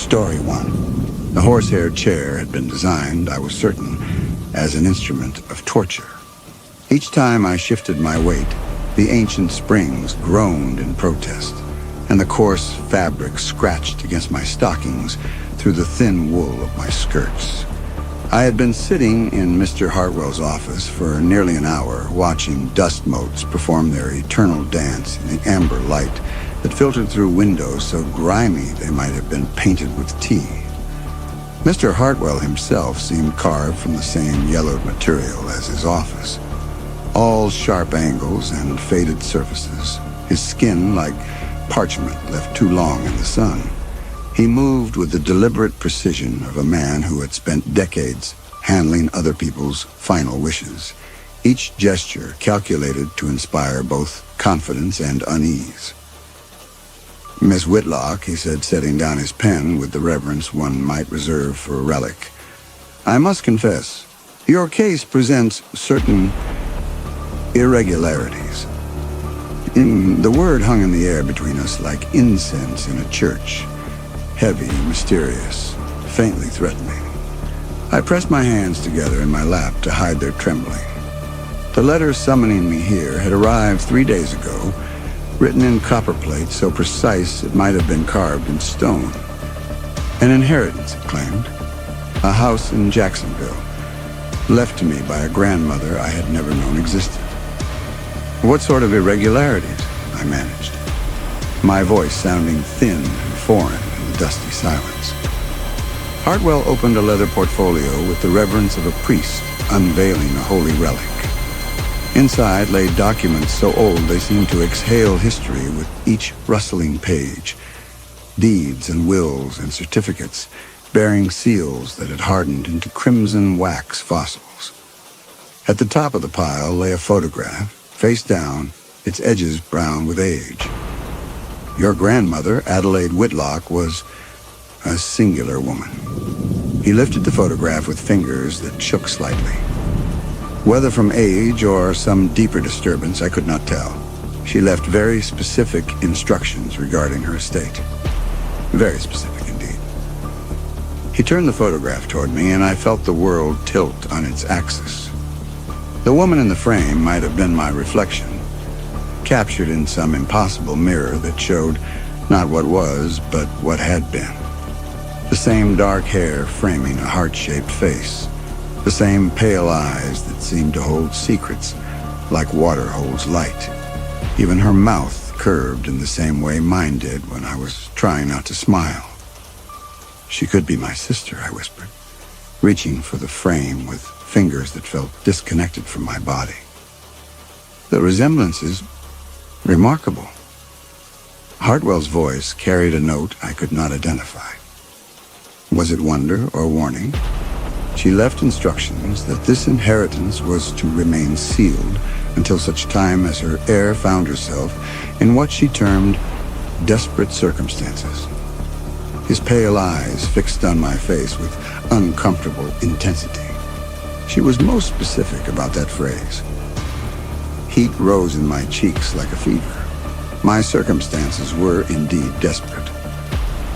Story 1. The horsehair chair had been designed, I was certain, as an instrument of torture. Each time I shifted my weight, the ancient springs groaned in protest, and the coarse fabric scratched against my stockings through the thin wool of my skirts. I had been sitting in Mr. Hartwell's office for nearly an hour, watching dust motes perform their eternal dance in the amber light that filtered through windows so grimy they might have been painted with tea. Mr. Hartwell himself seemed carved from the same yellowed material as his office. All sharp angles and faded surfaces, his skin like parchment left too long in the sun. He moved with the deliberate precision of a man who had spent decades handling other people's final wishes, each gesture calculated to inspire both confidence and unease. "Miss Whitlock," he said, setting down his pen with the reverence one might reserve for a relic, "I must confess, your case presents certain irregularities." The word hung in the air between us like incense in a church, heavy, mysterious, faintly threatening. I pressed my hands together in my lap to hide their trembling. The letter summoning me here had arrived 3 days ago, written in copperplate so precise it might have been carved in stone. An inheritance, it claimed. A house in Jacksonville, left to me by a grandmother I had never known existed. "What sort of irregularities?" I managed, my voice sounding thin and foreign in the dusty silence. Hartwell opened a leather portfolio with the reverence of a priest unveiling a holy relic. Inside lay documents so old they seemed to exhale history with each rustling page. Deeds and wills and certificates bearing seals that had hardened into crimson wax fossils. At the top of the pile lay a photograph, face down, its edges brown with age. Your grandmother, Adelaide Whitlock, was a singular woman. He lifted the photograph with fingers that shook slightly. Whether from age or some deeper disturbance, I could not tell. She left very specific instructions regarding her estate. Very specific indeed. He turned the photograph toward me, and I felt the world tilt on its axis. The woman in the frame might have been my reflection, captured in some impossible mirror that showed not what was, but what had been. The same dark hair framing a heart-shaped face. The same pale eyes that seemed to hold secrets like water holds light. Even her mouth curved in the same way mine did when I was trying not to smile. "She could be my sister," I whispered, reaching for the frame with fingers that felt disconnected from my body. The resemblance is remarkable. Hartwell's voice carried a note I could not identify. Was it wonder or warning? She left instructions that this inheritance was to remain sealed until such time as her heir found herself in what she termed desperate circumstances. His pale eyes fixed on my face with uncomfortable intensity. She was most specific about that phrase. Heat rose in my cheeks like a fever. My circumstances were indeed desperate.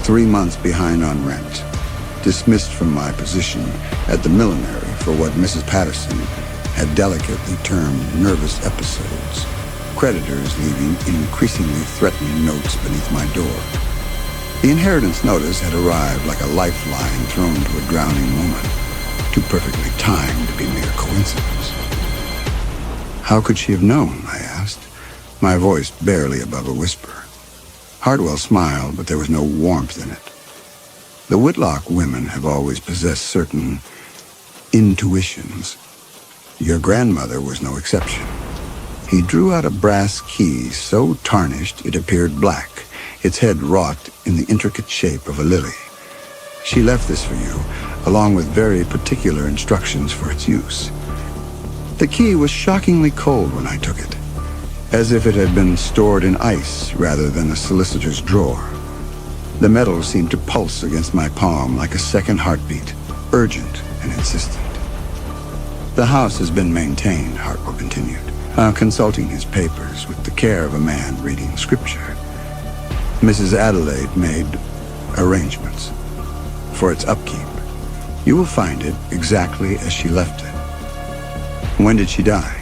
3 months behind on rent. Dismissed from my position at the millinery for what Mrs. Patterson had delicately termed nervous episodes. Creditors leaving increasingly threatening notes beneath my door. The inheritance notice had arrived like a lifeline thrown to a drowning woman, too perfectly timed to be mere coincidence. "How could she have known?" I asked, my voice barely above a whisper. Hartwell smiled, but there was no warmth in it. The Whitlock women have always possessed certain intuitions. Your grandmother was no exception. He drew out a brass key so tarnished it appeared black, its head wrought in the intricate shape of a lily. She left this for you, along with very particular instructions for its use. The key was shockingly cold when I took it, as if it had been stored in ice rather than a solicitor's drawer. The metal seemed to pulse against my palm like a second heartbeat, urgent and insistent. "The house has been maintained," Hartwell continued, consulting his papers with the care of a man reading scripture. "Mrs. Adelaide made arrangements. for its upkeep, you will find it exactly as she left it. When did she die?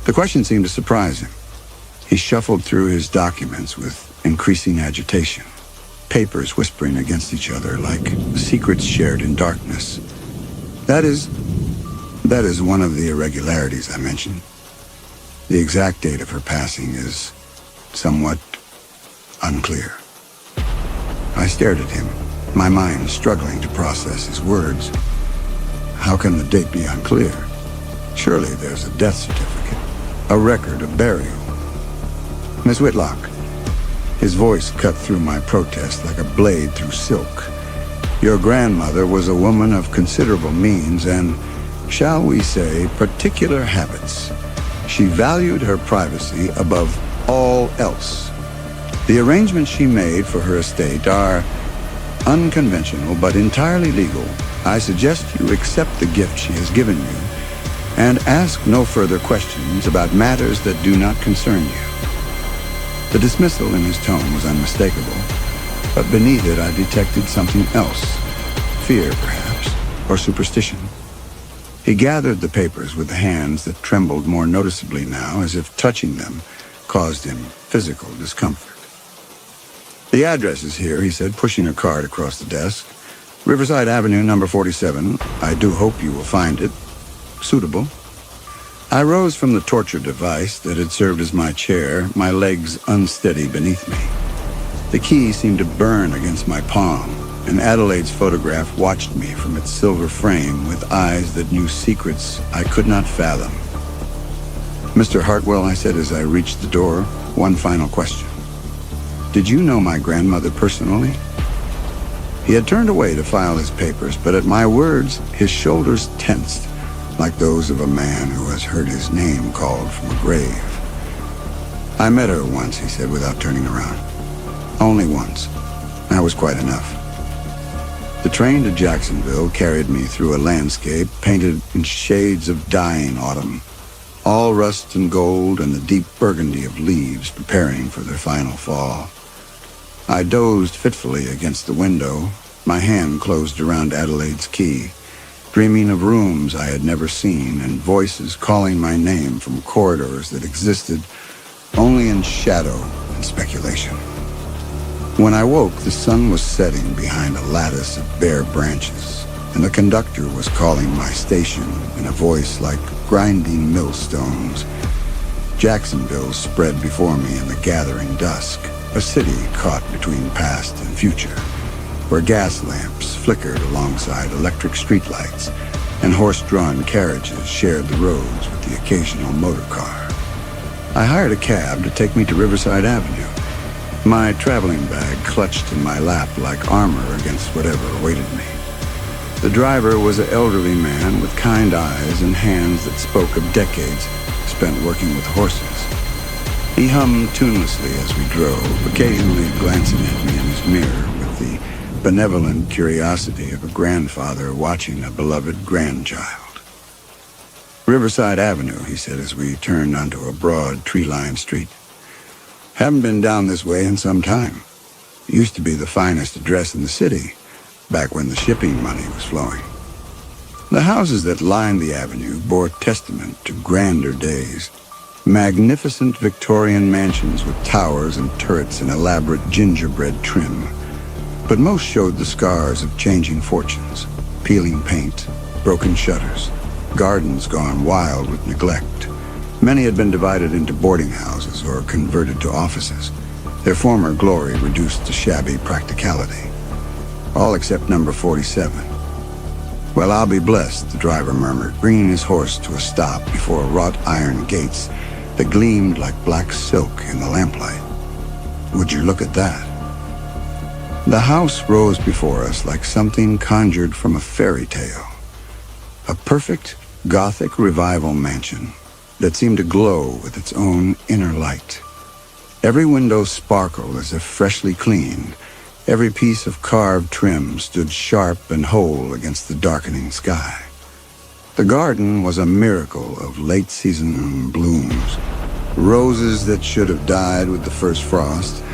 The question seemed to surprise him. He shuffled through his documents with increasing agitation, papers whispering against each other like secrets shared in darkness. That is one of the irregularities I mentioned. The exact date of her passing is somewhat unclear. I stared at him, my mind struggling to process his words. How can the date be unclear? Surely there's a death certificate, a record of burial. Miss Whitlock. His voice cut through my protest like a blade through silk. Your grandmother was a woman of considerable means and, shall we say, particular habits. She valued her privacy above all else. The arrangements she made for her estate are unconventional but entirely legal. I suggest you accept the gift she has given you and ask no further questions about matters that do not concern you. The dismissal in his tone was unmistakable, but beneath it I detected something else. Fear, perhaps, or superstition. He gathered the papers with hands that trembled more noticeably now, as if touching them caused him physical discomfort. The address is here, he said, pushing a card across the desk. Riverside Avenue, number 47. I do hope you will find it suitable. I rose from the torture device that had served as my chair, my legs unsteady beneath me. The key seemed to burn against my palm, and Adelaide's photograph watched me from its silver frame with eyes that knew secrets I could not fathom. Mr. Hartwell, I said as I reached the door, one final question. Did you know my grandmother personally? He had turned away to file his papers, but at my words, his shoulders tensed, like those of a man who has heard his name called from a grave. I met her once, he said without turning around. Only once. That was quite enough. The train to Jacksonville carried me through a landscape painted in shades of dying autumn, all rust and gold and the deep burgundy of leaves preparing for their final fall. I dozed fitfully against the window, my hand closed around Adelaide's key, dreaming of rooms I had never seen and voices calling my name from corridors that existed only in shadow and speculation. When I woke, the sun was setting behind a lattice of bare branches, and the conductor was calling my station in a voice like grinding millstones. Jacksonville spread before me in the gathering dusk, a city caught between past and future, where gas lamps flickered alongside electric streetlights, and horse-drawn carriages shared the roads with the occasional motor car. I hired a cab to take me to Riverside Avenue, my traveling bag clutched in my lap like armor against whatever awaited me. The driver was an elderly man with kind eyes and hands that spoke of decades spent working with horses. He hummed tunelessly as we drove, occasionally glancing at me in his mirror with the benevolent curiosity of a grandfather watching a beloved grandchild. Riverside Avenue, he said as we turned onto a broad, tree-lined street. Haven't been down this way in some time. It used to be the finest address in the city, back when the shipping money was flowing. The houses that lined the avenue bore testament to grander days. Magnificent Victorian mansions with towers and turrets and elaborate gingerbread trim. But most showed the scars of changing fortunes, peeling paint, broken shutters, gardens gone wild with neglect. Many had been divided into boarding houses or converted to offices, their former glory reduced to shabby practicality. All except number 47. Well, I'll be blessed, the driver murmured, bringing his horse to a stop before wrought iron gates that gleamed like black silk in the lamplight. Would you look at that? The house rose before us like something conjured from a fairy tale. A perfect Gothic revival mansion that seemed to glow with its own inner light. Every window sparkled as if freshly cleaned. Every piece of carved trim stood sharp and whole against the darkening sky. The garden was a miracle of late-season blooms. Roses that should have died with the first frost,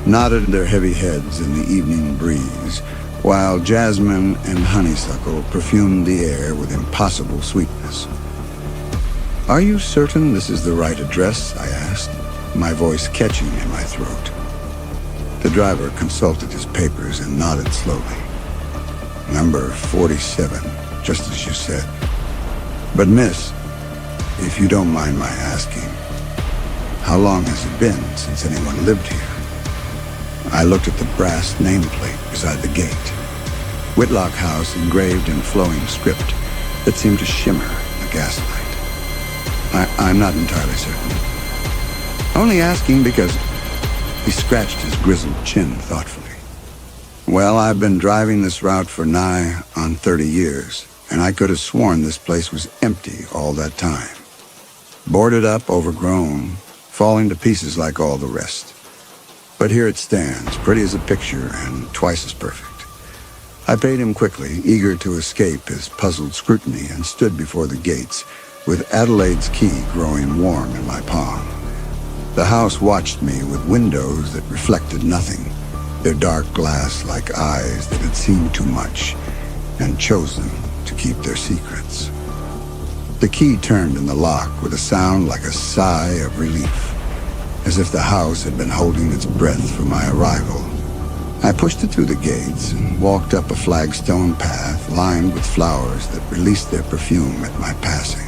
nodded their heavy heads in the evening breeze, while jasmine and honeysuckle perfumed the air with impossible sweetness. "Are you certain this is the right address?" I asked, my voice catching in my throat. The driver consulted his papers and nodded slowly. "Number 47, just as you said. But miss, if you don't mind my asking, how long has it been since anyone lived here?" I looked at the brass nameplate beside the gate. Whitlock House engraved in flowing script that seemed to shimmer in the gaslight. I'm not entirely certain. Only asking because he scratched his grizzled chin thoughtfully. "Well, I've been driving this route for nigh on 30 years, and I could have sworn this place was empty all that time. Boarded up, overgrown, falling to pieces like all the rest. But here it stands, pretty as a picture and twice as perfect." I paid him quickly, eager to escape his puzzled scrutiny, and stood before the gates, with Adelaide's key growing warm in my palm. The house watched me with windows that reflected nothing, their dark glass like eyes that had seen too much and chosen to keep their secrets. The key turned in the lock with a sound like a sigh of relief, as if the house had been holding its breath for my arrival. I pushed it through the gates and walked up a flagstone path lined with flowers that released their perfume at my passing.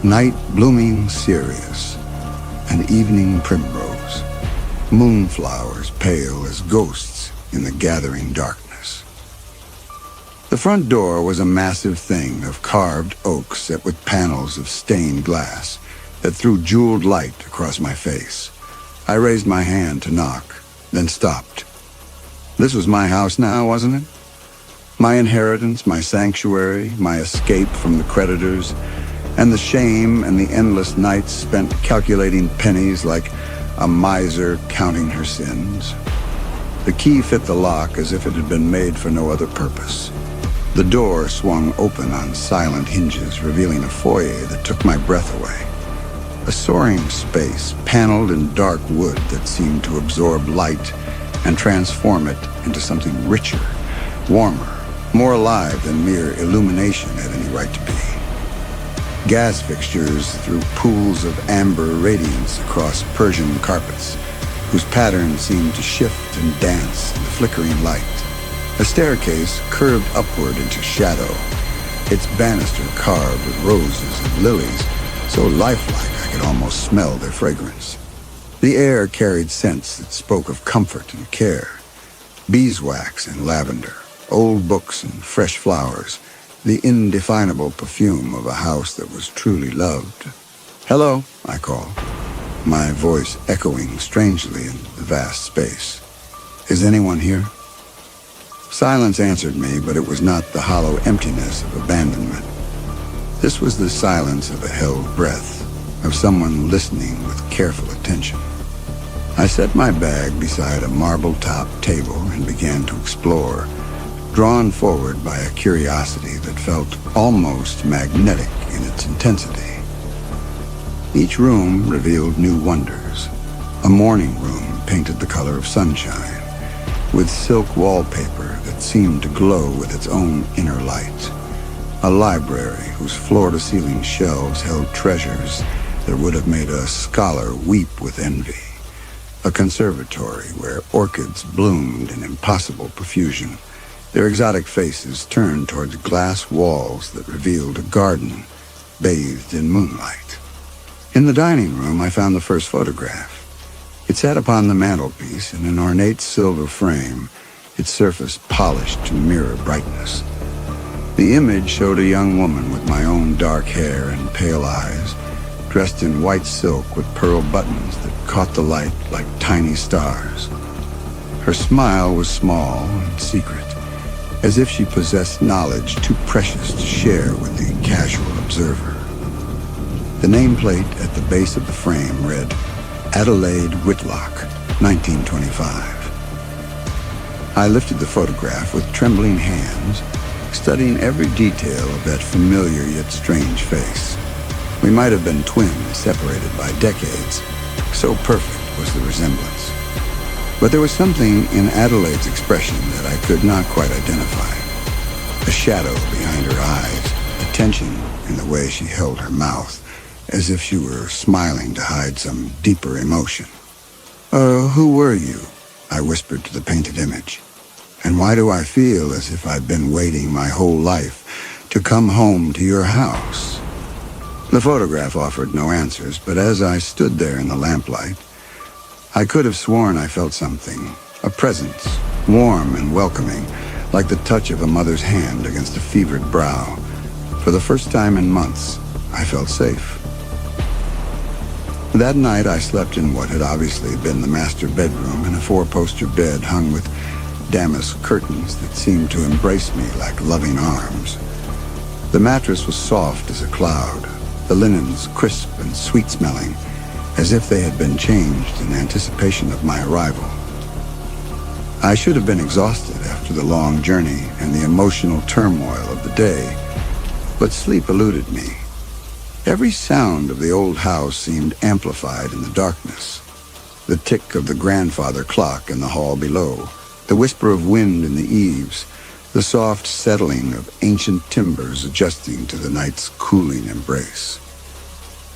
Night blooming cereus, and evening primrose, moonflowers pale as ghosts in the gathering darkness. The front door was a massive thing of carved oak set with panels of stained glass that threw jeweled light across my face. I raised my hand to knock, then stopped. This was my house now, wasn't it? My inheritance, my sanctuary, my escape from the creditors, and the shame and the endless nights spent calculating pennies like a miser counting her sins. The key fit the lock as if it had been made for no other purpose. The door swung open on silent hinges, revealing a foyer that took my breath away. A soaring space, paneled in dark wood that seemed to absorb light and transform it into something richer, warmer, more alive than mere illumination had any right to be. Gas fixtures threw pools of amber radiance across Persian carpets, whose patterns seemed to shift and dance in the flickering light. A staircase curved upward into shadow, its banister carved with roses and lilies, so lifelike I could almost smell their fragrance. The air carried scents that spoke of comfort and care. Beeswax and lavender, old books and fresh flowers, the indefinable perfume of a house that was truly loved. "Hello," I called, my voice echoing strangely in the vast space. "Is anyone here?" Silence answered me, but it was not the hollow emptiness of abandonment. This was the silence of a held breath, of someone listening with careful attention. I set my bag beside a marble-topped table and began to explore, drawn forward by a curiosity that felt almost magnetic in its intensity. Each room revealed new wonders. A morning room painted the color of sunshine, with silk wallpaper that seemed to glow with its own inner light. A library whose floor-to-ceiling shelves held treasures that would have made a scholar weep with envy. A conservatory where orchids bloomed in impossible profusion, their exotic faces turned towards glass walls that revealed a garden bathed in moonlight. In the dining room, I found the first photograph. It sat upon the mantelpiece in an ornate silver frame, its surface polished to mirror brightness. The image showed a young woman with my own dark hair and pale eyes, dressed in white silk with pearl buttons that caught the light like tiny stars. Her smile was small and secret, as if she possessed knowledge too precious to share with the casual observer. The nameplate at the base of the frame read, Adelaide Whitlock, 1925. I lifted the photograph with trembling hands, studying every detail of that familiar yet strange face. We might have been twins separated by decades, so perfect was the resemblance. But there was something in Adelaide's expression that I could not quite identify. A shadow behind her eyes, a tension in the way she held her mouth, as if she were smiling to hide some deeper emotion. Who were you?" I whispered to the painted image. "And why do I feel as if I've been waiting my whole life to come home to your house?" The photograph offered no answers, but as I stood there in the lamplight, I could have sworn I felt something, a presence, warm and welcoming, like the touch of a mother's hand against a fevered brow. For the first time in months, I felt safe. That night, I slept in what had obviously been the master bedroom in a 4-poster bed hung with damask curtains that seemed to embrace me like loving arms. The mattress was soft as a cloud, the linens crisp and sweet-smelling, as if they had been changed in anticipation of my arrival. I should have been exhausted after the long journey and the emotional turmoil of the day, but sleep eluded me. Every sound of the old house seemed amplified in the darkness. The tick of the grandfather clock in the hall below, the whisper of wind in the eaves, the soft settling of ancient timbers adjusting to the night's cooling embrace.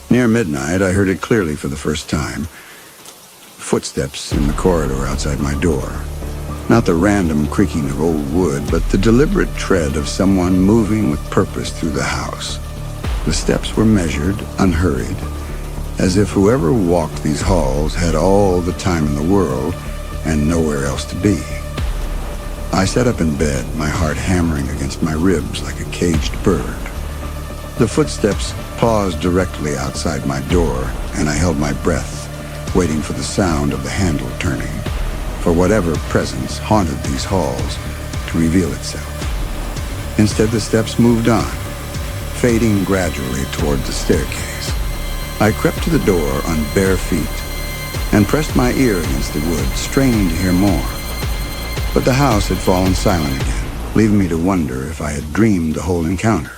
Near midnight, I heard it clearly for the first time. Footsteps in the corridor outside my door. Not the random creaking of old wood, but the deliberate tread of someone moving with purpose through the house. The steps were measured, unhurried, as if whoever walked these halls had all the time in the world and nowhere else to be. I sat up in bed, my heart hammering against my ribs like a caged bird. The footsteps paused directly outside my door, and I held my breath, waiting for the sound of the handle turning, for whatever presence haunted these halls to reveal itself. Instead, the steps moved on, fading gradually toward the staircase. I crept to the door on bare feet and pressed my ear against the wood, straining to hear more. But the house had fallen silent again, leaving me to wonder if I had dreamed the whole encounter.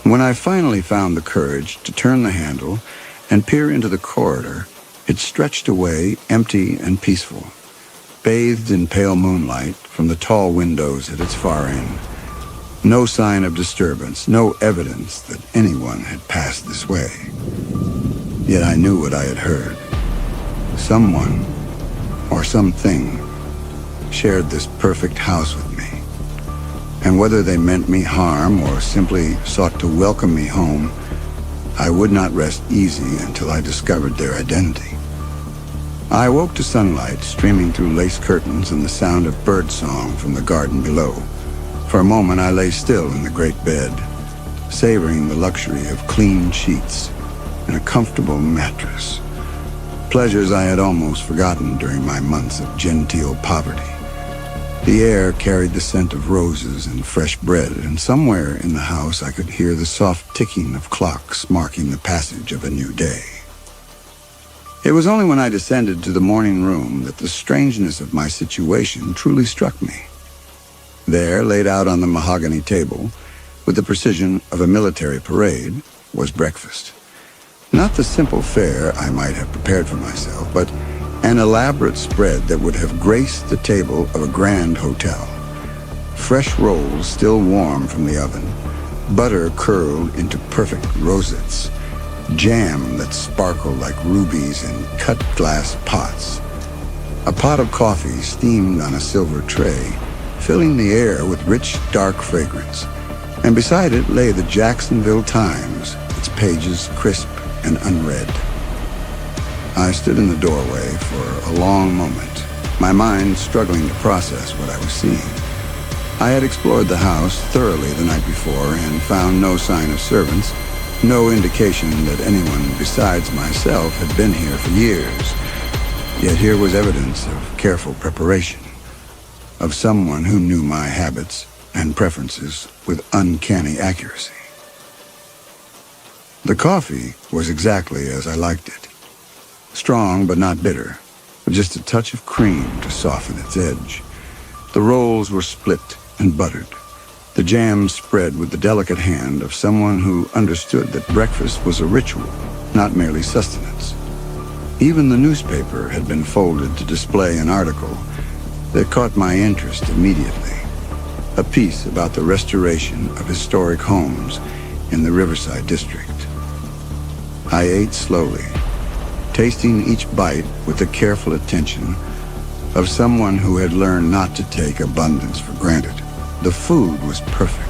When I finally found the courage to turn the handle and peer into the corridor, it stretched away, empty and peaceful, bathed in pale moonlight from the tall windows at its far end. No sign of disturbance, no evidence that anyone had passed this way. Yet I knew what I had heard. Someone, or something, shared this perfect house with me. And whether they meant me harm or simply sought to welcome me home, I would not rest easy until I discovered their identity. I awoke to sunlight streaming through lace curtains and the sound of birdsong from the garden below. For a moment, I lay still in the great bed, savoring the luxury of clean sheets and a comfortable mattress, pleasures I had almost forgotten during my months of genteel poverty. The air carried the scent of roses and fresh bread, and somewhere in the house I could hear the soft ticking of clocks marking the passage of a new day. It was only when I descended to the morning room that the strangeness of my situation truly struck me. There, laid out on the mahogany table, with the precision of a military parade, was breakfast. Not the simple fare I might have prepared for myself, but an elaborate spread that would have graced the table of a grand hotel. Fresh rolls still warm from the oven, butter curled into perfect rosettes, jam that sparkled like rubies in cut glass pots, a pot of coffee steamed on a silver tray, filling the air with rich, dark fragrance, and beside it lay the Jacksonville Times, its pages crisp and unread. I stood in the doorway for a long moment, my mind struggling to process what I was seeing. I had explored the house thoroughly the night before and found no sign of servants, no indication that anyone besides myself had been here for years. Yet here was evidence of careful preparation, of someone who knew my habits and preferences with uncanny accuracy. The coffee was exactly as I liked it. Strong but not bitter, with just a touch of cream to soften its edge. The rolls were split and buttered, the jam spread with the delicate hand of someone who understood that breakfast was a ritual, not merely sustenance. Even the newspaper had been folded to display an article that caught my interest immediately. A piece about the restoration of historic homes in the Riverside District. I ate slowly, tasting each bite with the careful attention of someone who had learned not to take abundance for granted. The food was perfect.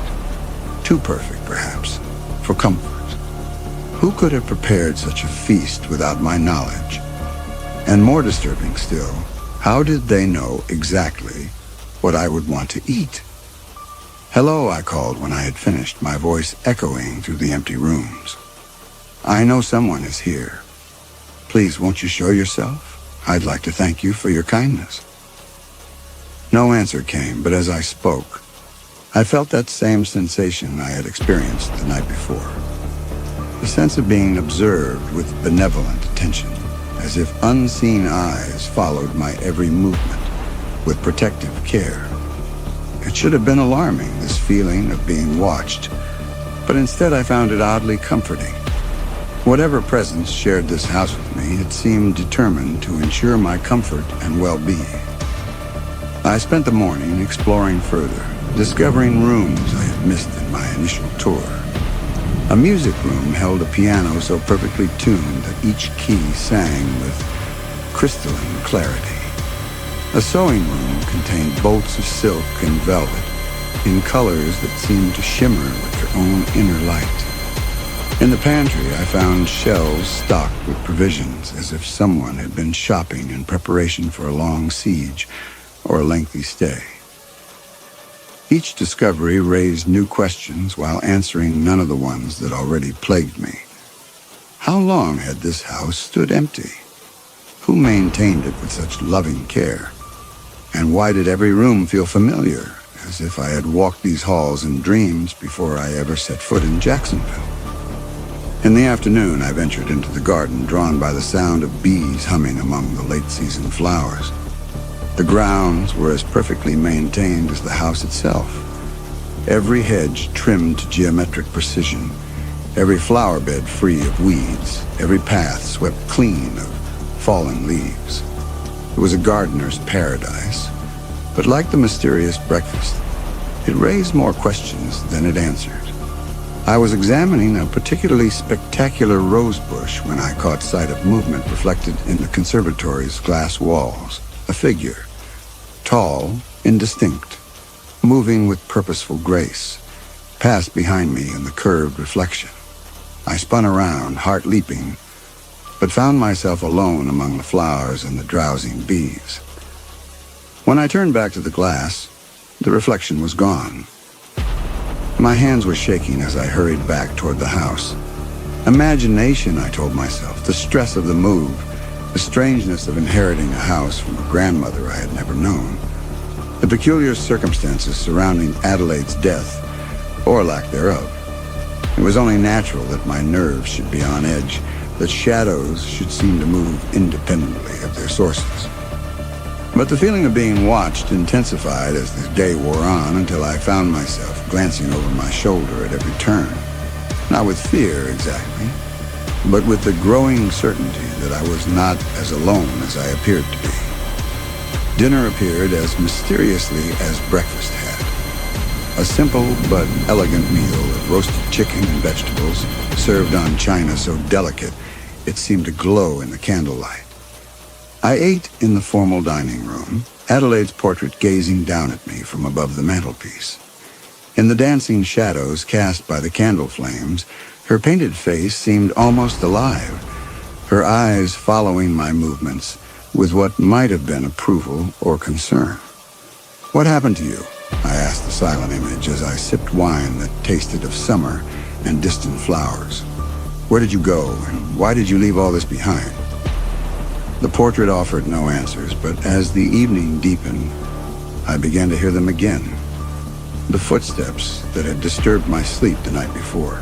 Too perfect, perhaps, for comfort. Who could have prepared such a feast without my knowledge? And more disturbing still, how did they know exactly what I would want to eat? "Hello," I called when I had finished, my voice echoing through the empty rooms. "I know someone is here. Please, won't you show yourself? I'd like to thank you for your kindness." No answer came, but as I spoke, I felt that same sensation I had experienced the night before. The sense of being observed with benevolent attention, as if unseen eyes followed my every movement with protective care. It should have been alarming, this feeling of being watched, but instead I found it oddly comforting. Whatever presence shared this house with me, it seemed determined to ensure my comfort and well-being. I spent the morning exploring further, discovering rooms I had missed in my initial tour. A music room held a piano so perfectly tuned that each key sang with crystalline clarity. A sewing room contained bolts of silk and velvet in colors that seemed to shimmer with their own inner light. In the pantry, I found shelves stocked with provisions, as if someone had been shopping in preparation for a long siege or a lengthy stay. Each discovery raised new questions while answering none of the ones that already plagued me. How long had this house stood empty? Who maintained it with such loving care? And why did every room feel familiar, as if I had walked these halls in dreams before I ever set foot in Jacksonville? In the afternoon, I ventured into the garden, drawn by the sound of bees humming among the late-season flowers. The grounds were as perfectly maintained as the house itself. Every hedge trimmed to geometric precision, every flower bed free of weeds, every path swept clean of fallen leaves. It was a gardener's paradise, but like the mysterious breakfast, it raised more questions than it answered. I was examining a particularly spectacular rose bush when I caught sight of movement reflected in the conservatory's glass walls. A figure, tall, indistinct, moving with purposeful grace, passed behind me in the curved reflection. I spun around, heart leaping, but found myself alone among the flowers and the drowsing bees. When I turned back to the glass, the reflection was gone. My hands were shaking as I hurried back toward the house. Imagination, I told myself, the stress of the move, the strangeness of inheriting a house from a grandmother I had never known, the peculiar circumstances surrounding Adelaide's death, or lack thereof. It was only natural that my nerves should be on edge, that shadows should seem to move independently of their sources. But the feeling of being watched intensified as the day wore on until I found myself glancing over my shoulder at every turn. Not with fear exactly, but with the growing certainty that I was not as alone as I appeared to be. Dinner appeared as mysteriously as breakfast had. A simple but elegant meal of roasted chicken and vegetables served on china so delicate it seemed to glow in the candlelight. I ate in the formal dining room, Adelaide's portrait gazing down at me from above the mantelpiece. In the dancing shadows cast by the candle flames, her painted face seemed almost alive, her eyes following my movements with what might have been approval or concern. "What happened to you?" I asked the silent image as I sipped wine that tasted of summer and distant flowers. "Where did you go, and why did you leave all this behind?" The portrait offered no answers, but as the evening deepened, I began to hear them again. The footsteps that had disturbed my sleep the night before.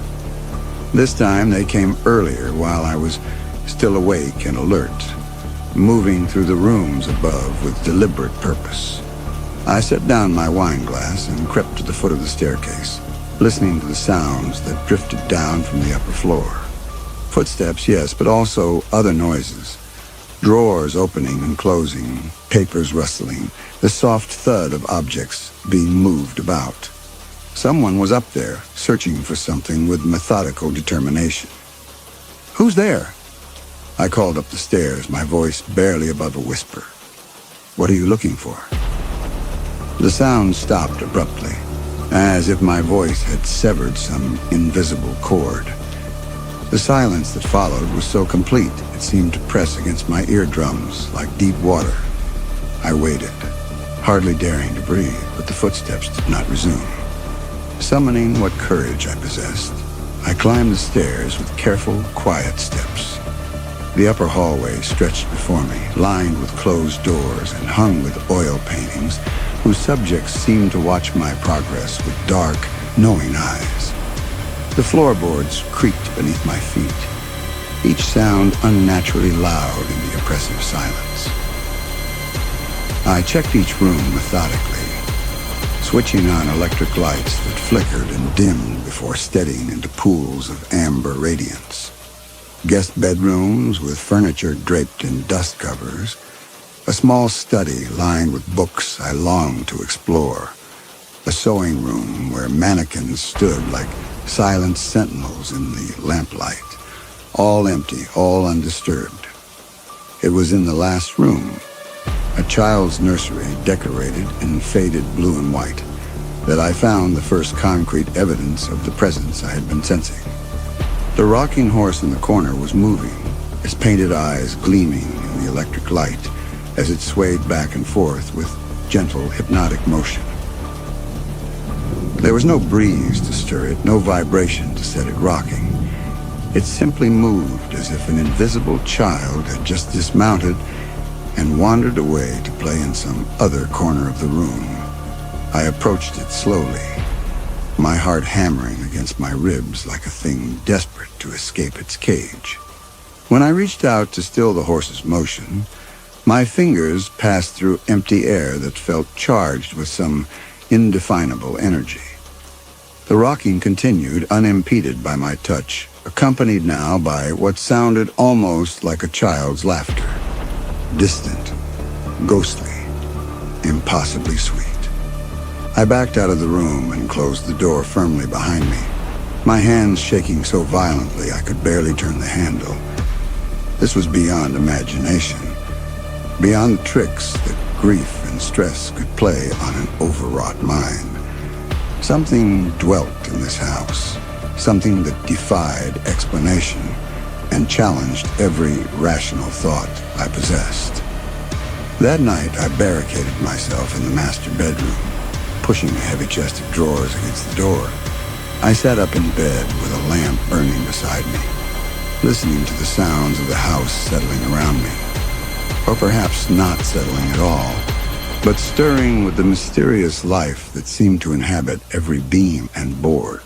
This time they came earlier while I was still awake and alert, moving through the rooms above with deliberate purpose. I set down my wine glass and crept to the foot of the staircase, listening to the sounds that drifted down from the upper floor. Footsteps, yes, but also other noises. Drawers opening and closing, papers rustling, the soft thud of objects being moved about. Someone was up there, searching for something with methodical determination. "Who's there?" I called up the stairs, my voice barely above a whisper. "What are you looking for?" The sound stopped abruptly, as if my voice had severed some invisible cord. The silence that followed was so complete, it seemed to press against my eardrums like deep water. I waited, hardly daring to breathe, but the footsteps did not resume. Summoning what courage I possessed, I climbed the stairs with careful, quiet steps. The upper hallway stretched before me, lined with closed doors and hung with oil paintings, whose subjects seemed to watch my progress with dark, knowing eyes. The floorboards creaked beneath my feet, each sound unnaturally loud in the oppressive silence. I checked each room methodically, switching on electric lights that flickered and dimmed before steadying into pools of amber radiance. Guest bedrooms with furniture draped in dust covers, a small study lined with books I longed to explore, a sewing room where mannequins stood like silent sentinels in the lamplight, all empty, all undisturbed. It was in the last room, a child's nursery decorated in faded blue and white, that I found the first concrete evidence of the presence I had been sensing. The rocking horse in the corner was moving, its painted eyes gleaming in the electric light as it swayed back and forth with gentle, hypnotic motion. There was no breeze to stir it, no vibration to set it rocking. It simply moved as if an invisible child had just dismounted and wandered away to play in some other corner of the room. I approached it slowly, my heart hammering against my ribs like a thing desperate to escape its cage. When I reached out to still the horse's motion, my fingers passed through empty air that felt charged with some indefinable energy. The rocking continued, unimpeded by my touch, accompanied now by what sounded almost like a child's laughter. Distant, ghostly, impossibly sweet. I backed out of the room and closed the door firmly behind me, my hands shaking so violently I could barely turn the handle. This was beyond imagination, beyond the tricks that grief and stress could play on an overwrought mind. Something dwelt in this house, something that defied explanation and challenged every rational thought I possessed. That night, I barricaded myself in the master bedroom, pushing a heavy chest of drawers against the door. I sat up in bed with a lamp burning beside me, listening to the sounds of the house settling around me. Or perhaps not settling at all, but stirring with the mysterious life that seemed to inhabit every beam and board.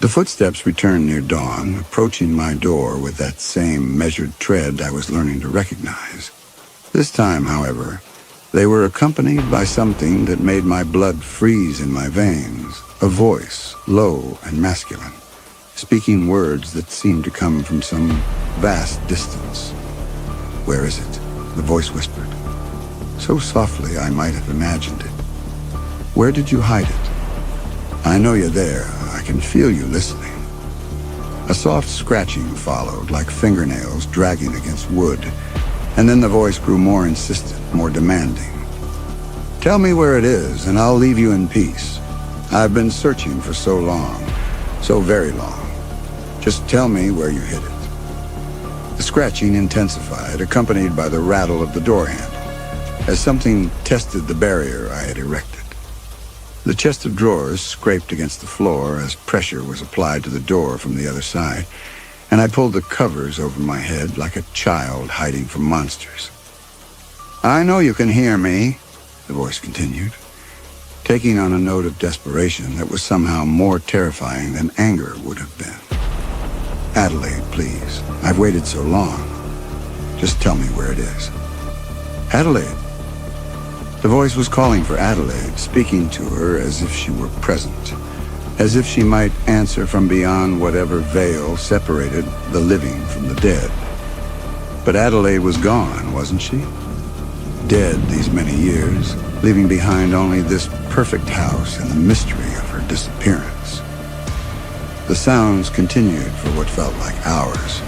The footsteps returned near dawn, approaching my door with that same measured tread I was learning to recognize. This time, however, they were accompanied by something that made my blood freeze in my veins, a voice, low and masculine, speaking words that seemed to come from some vast distance. "Where is it?" the voice whispered, so softly I might have imagined it. "Where did you hide it? I know you're there. I can feel you listening." A soft scratching followed, like fingernails dragging against wood, and then the voice grew more insistent, more demanding. "Tell me where it is, and I'll leave you in peace. I've been searching for so long, so very long. Just tell me where you hid it." The scratching intensified, accompanied by the rattle of the door handle, as something tested the barrier I had erected. The chest of drawers scraped against the floor as pressure was applied to the door from the other side, and I pulled the covers over my head like a child hiding from monsters. "I know you can hear me," the voice continued, taking on a note of desperation that was somehow more terrifying than anger would have been. "Adelaide, please. I've waited so long. Just tell me where it is." "Adelaide." The voice was calling for Adelaide, speaking to her as if she were present, as if she might answer from beyond whatever veil separated the living from the dead. But Adelaide was gone, wasn't she? Dead these many years, leaving behind only this perfect house and the mystery of her disappearance. The sounds continued for what felt like hours,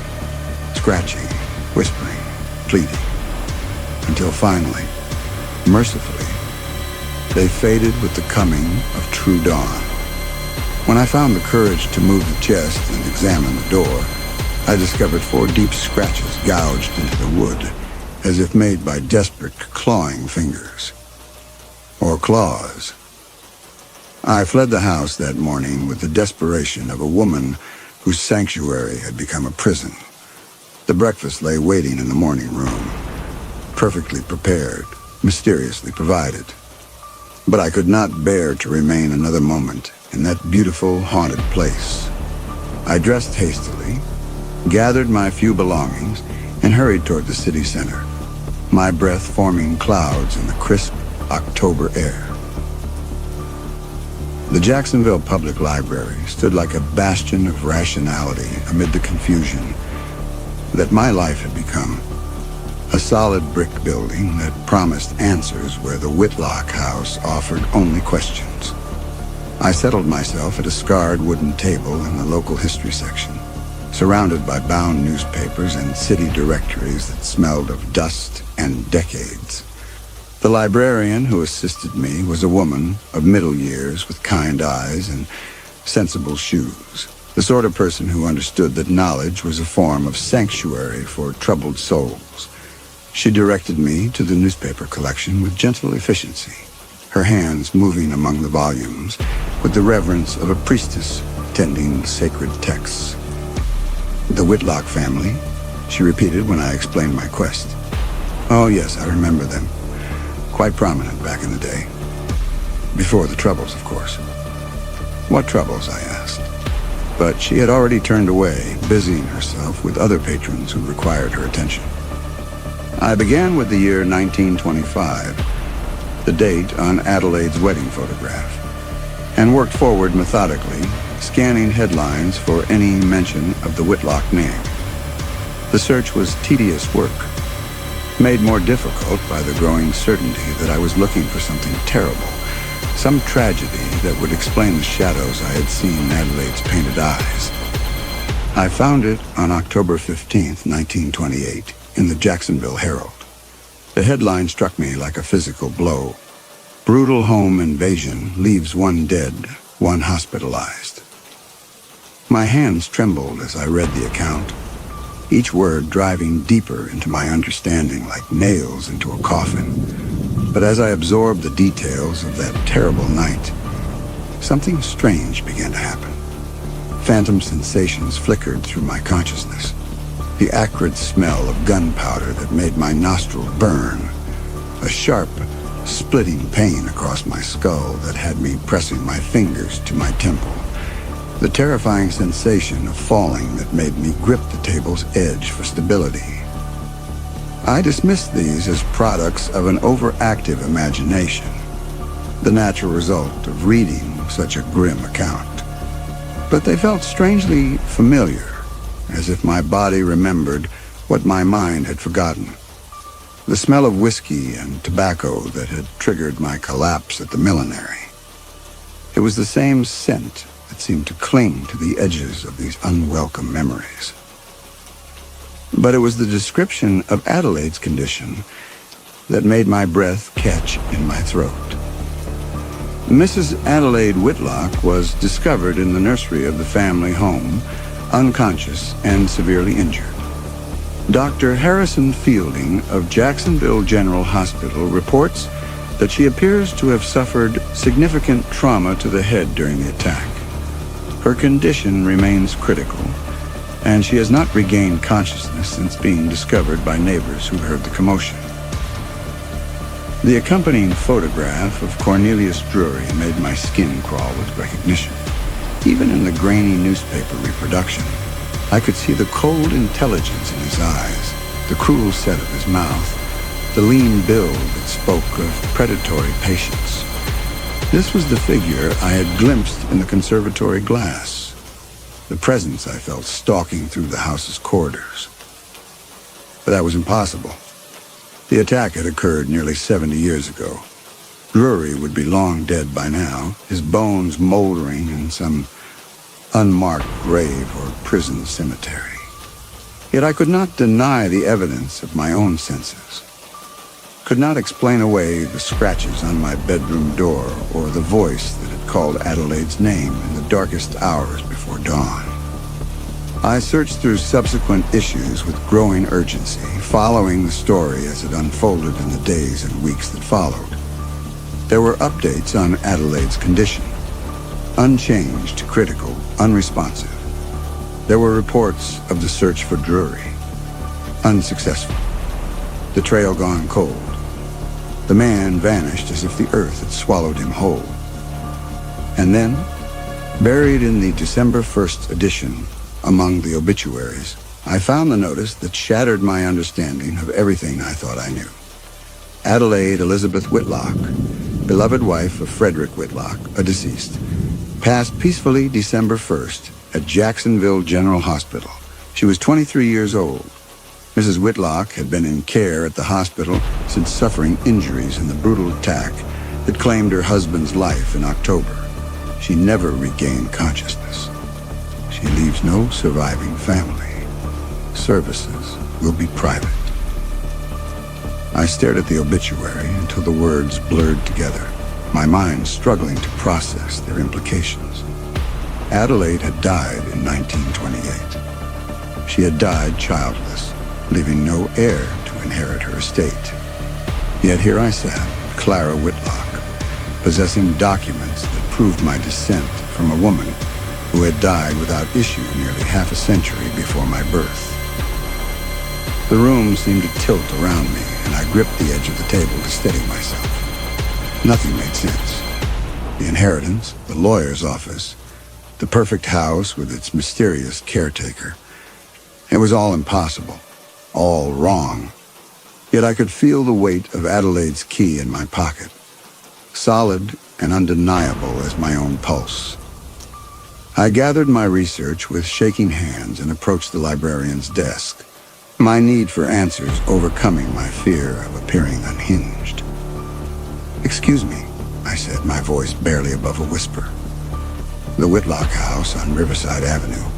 scratching, whispering, pleading, until finally, mercifully, they faded with the coming of true dawn. When I found the courage to move the chest and examine the door, I discovered 4 deep scratches gouged into the wood, as if made by desperate clawing fingers. Or claws. I fled the house that morning with the desperation of a woman whose sanctuary had become a prison. The breakfast lay waiting in the morning room, perfectly prepared, mysteriously provided. But I could not bear to remain another moment in that beautiful, haunted place. I dressed hastily, gathered my few belongings, and hurried toward the city center, my breath forming clouds in the crisp October air. The Jacksonville Public Library stood like a bastion of rationality amid the confusion that my life had become. A solid brick building that promised answers where the Whitlock House offered only questions. I settled myself at a scarred wooden table in the local history section, surrounded by bound newspapers and city directories that smelled of dust and decades. The librarian who assisted me was a woman of middle years with kind eyes and sensible shoes, the sort of person who understood that knowledge was a form of sanctuary for troubled souls. She directed me to the newspaper collection with gentle efficiency, her hands moving among the volumes with the reverence of a priestess tending sacred texts. "The Whitlock family," she repeated when I explained my quest. "Oh, yes, I remember them. Quite prominent back in the day. Before the Troubles, of course." "What troubles?" I asked. But she had already turned away, busying herself with other patrons who required her attention. I began with the year 1925, the date on Adelaide's wedding photograph, and worked forward methodically, scanning headlines for any mention of the Whitlock name. The search was tedious work, made more difficult by the growing certainty that I was looking for something terrible, some tragedy that would explain the shadows I had seen in Adelaide's painted eyes. I found it on October 15th, 1928, in the Jacksonville Herald. The headline struck me like a physical blow. "Brutal home invasion leaves one dead, one hospitalized." My hands trembled as I read the account, each word driving deeper into my understanding like nails into a coffin. But as I absorbed the details of that terrible night, something strange began to happen. Phantom sensations flickered through my consciousness. The acrid smell of gunpowder that made my nostrils burn. A sharp, splitting pain across my skull that had me pressing my fingers to my temple. The terrifying sensation of falling that made me grip the table's edge for stability. I dismissed these as products of an overactive imagination, the natural result of reading such a grim account. But they felt strangely familiar, as if my body remembered what my mind had forgotten. The smell of whiskey and tobacco that had triggered my collapse at the millinery. It was the same scent that seemed to cling to the edges of these unwelcome memories. But it was the description of Adelaide's condition that made my breath catch in my throat. Mrs. Adelaide Whitlock was discovered in the nursery of the family home, unconscious and severely injured. Dr. Harrison Fielding of Jacksonville General Hospital reports that she appears to have suffered significant trauma to the head during the attack. Her condition remains critical, and she has not regained consciousness since being discovered by neighbors who heard the commotion. The accompanying photograph of Cornelius Drury made my skin crawl with recognition. Even in the grainy newspaper reproduction, I could see the cold intelligence in his eyes, the cruel set of his mouth, the lean build that spoke of predatory patience. This was the figure I had glimpsed in the conservatory glass, the presence I felt stalking through the house's corridors. but that was impossible. The attack had occurred nearly 70 years ago. Drury would be long dead by now, his bones moldering in some unmarked grave or prison cemetery. Yet I could not deny the evidence of my own senses. Could not explain away the scratches on my bedroom door or the voice that had called Adelaide's name in the darkest hours before dawn. I searched through subsequent issues with growing urgency, following the story as it unfolded in the days and weeks that followed. There were updates on Adelaide's condition. Unchanged, critical, unresponsive. There were reports of the search for Drury. Unsuccessful. The trail gone cold. The man vanished as if the earth had swallowed him whole. And then, buried in the December 1st edition, among the obituaries, I found the notice that shattered my understanding of everything I thought I knew. Adelaide Elizabeth Whitlock, beloved wife of Frederick Whitlock, a deceased, passed peacefully December 1st at Jacksonville General Hospital. She was 23 years old. Mrs. Whitlock had been in care at the hospital since suffering injuries in the brutal attack that claimed her husband's life in October. She never regained consciousness. She leaves no surviving family. Services will be private. I stared at the obituary until the words blurred together, my mind struggling to process their implications. Adelaide had died in 1928. She had died childless, leaving no heir to inherit her estate. Yet here I sat, Clara Whitlock, possessing documents that proved my descent from a woman who had died without issue nearly half a century before my birth. The room seemed to tilt around me, and I gripped the edge of the table to steady myself. Nothing made sense. The inheritance, the lawyer's office, the perfect house with its mysterious caretaker. It was all impossible, all wrong. Yet I could feel the weight of Adelaide's key in my pocket, solid and undeniable as my own pulse. I gathered my research with shaking hands and approached the librarian's desk, my need for answers overcoming my fear of appearing unhinged. "Excuse me," I said, my voice barely above a whisper. "The Whitlock house on Riverside Avenue.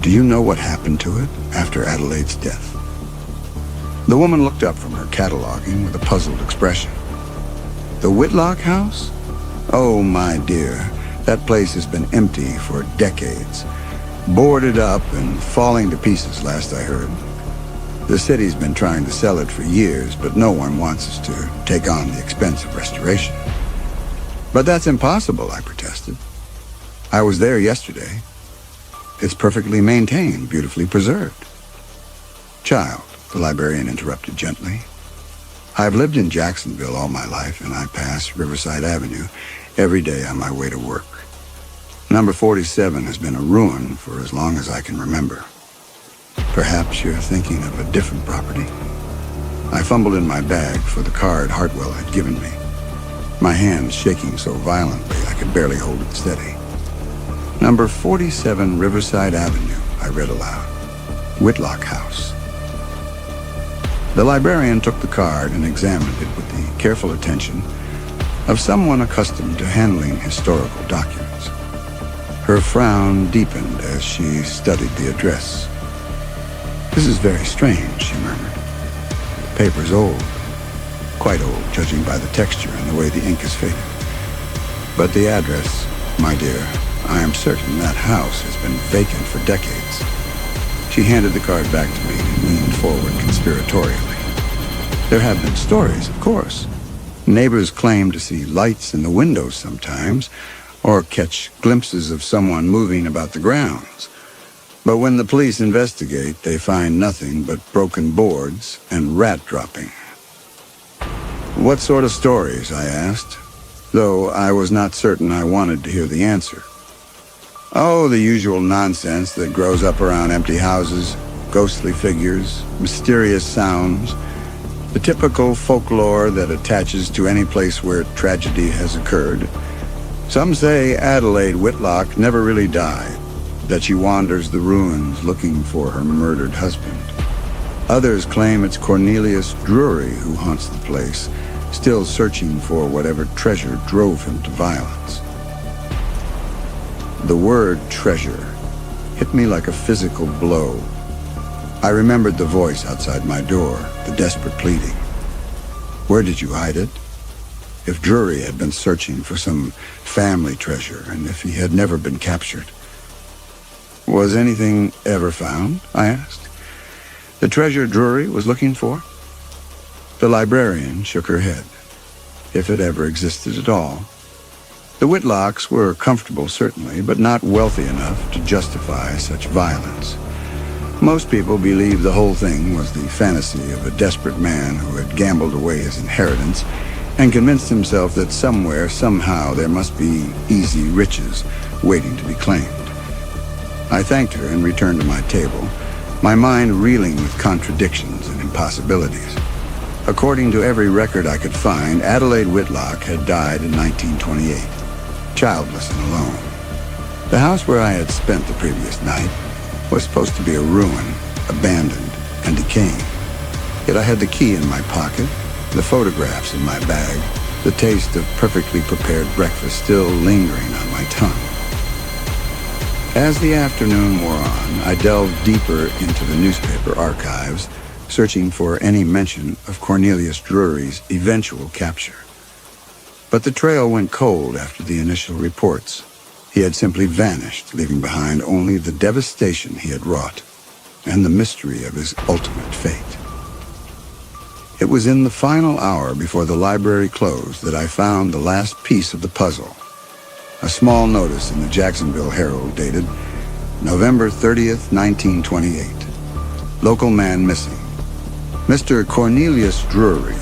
Do you know what happened to it after Adelaide's death?" The woman looked up from her cataloging with a puzzled expression. "The Whitlock house? Oh, my dear, that place has been empty for decades. Boarded up and falling to pieces, last I heard. The city's been trying to sell it for years, but no one wants us to take on the expense of restoration." "But that's impossible," I protested. "I was there yesterday. It's perfectly maintained, beautifully preserved." "Child," the librarian interrupted gently, "I've lived in Jacksonville all my life, and I pass Riverside Avenue every day on my way to work. Number 47 has been a ruin for as long as I can remember. Perhaps you're thinking of a different property?" I fumbled in my bag for the card Hartwell had given me, my hands shaking so violently I could barely hold it steady. "Number 47 Riverside Avenue," I read aloud. "Whitlock House." The librarian took the card and examined it with the careful attention of someone accustomed to handling historical documents. Her frown deepened as she studied the address. "This is very strange," she murmured. "The paper's old. Quite old, judging by the texture and the way the ink is faded. But the address, my dear, I am certain that house has been vacant for decades." She handed the card back to me and leaned forward conspiratorially. "There have been stories, of course. Neighbors claim to see lights in the windows sometimes, or catch glimpses of someone moving about the grounds. But when the police investigate, they find nothing but broken boards and rat dropping." "What sort of stories?" I asked, though I was not certain I wanted to hear the answer. "Oh, the usual nonsense that grows up around empty houses, ghostly figures, mysterious sounds, the typical folklore that attaches to any place where tragedy has occurred. Some say Adelaide Whitlock never really died, that she wanders the ruins looking for her murdered husband. Others claim it's Cornelius Drury who haunts the place, still searching for whatever treasure drove him to violence. The word treasure hit me like a physical blow. I remembered the voice outside my door, the desperate pleading. Where did you hide it? If Drury had been searching for some family treasure, and if he had never been captured. Was anything ever found? I asked. The treasure Drury was looking for? The librarian shook her head. If it ever existed at all. The Whitlocks were comfortable, certainly, but not wealthy enough to justify such violence. Most people believed the whole thing was the fantasy of a desperate man who had gambled away his inheritance and convinced himself that somewhere, somehow, there must be easy riches waiting to be claimed. I thanked her and returned to my table, my mind reeling with contradictions and impossibilities. According to every record I could find, Adelaide Whitlock had died in 1928, childless and alone. The house where I had spent the previous night was supposed to be a ruin, abandoned and decaying. Yet I had the key in my pocket, the photographs in my bag, the taste of perfectly prepared breakfast still lingering on my tongue. As the afternoon wore on, I delved deeper into the newspaper archives, searching for any mention of Cornelius Drury's eventual capture. But the trail went cold after the initial reports. He had simply vanished, leaving behind only the devastation he had wrought and the mystery of his ultimate fate. It was in the final hour before the library closed that I found the last piece of the puzzle. A small notice in the Jacksonville Herald dated November 30th, 1928. Local man missing. Mr. Cornelius Drury,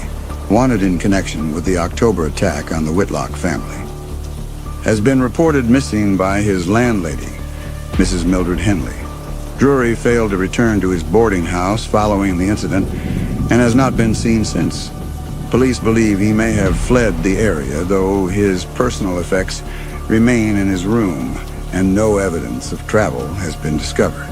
wanted in connection with the October attack on the Whitlock family. Has been reported missing by his landlady, Mrs. Mildred Henley. Drury failed to return to his boarding house following the incident and has not been seen since. Police believe he may have fled the area, though his personal effects remain in his room and no evidence of travel has been discovered.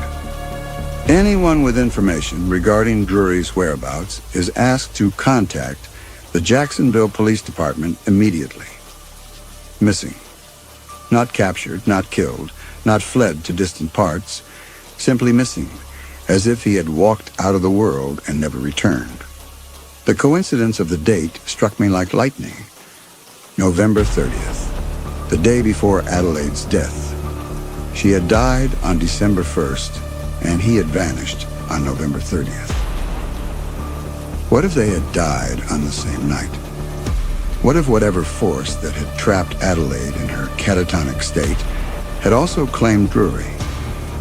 Anyone with information regarding Drury's whereabouts is asked to contact the Jacksonville Police Department immediately. Missing. Not captured, not killed, not fled to distant parts, simply missing, as if he had walked out of the world and never returned. The coincidence of the date struck me like lightning. November 30th, the day before Adelaide's death. She had died on December 1st, and he had vanished on November 30th. What if they had died on the same night? What if whatever force that had trapped Adelaide in her catatonic state had also claimed Drury,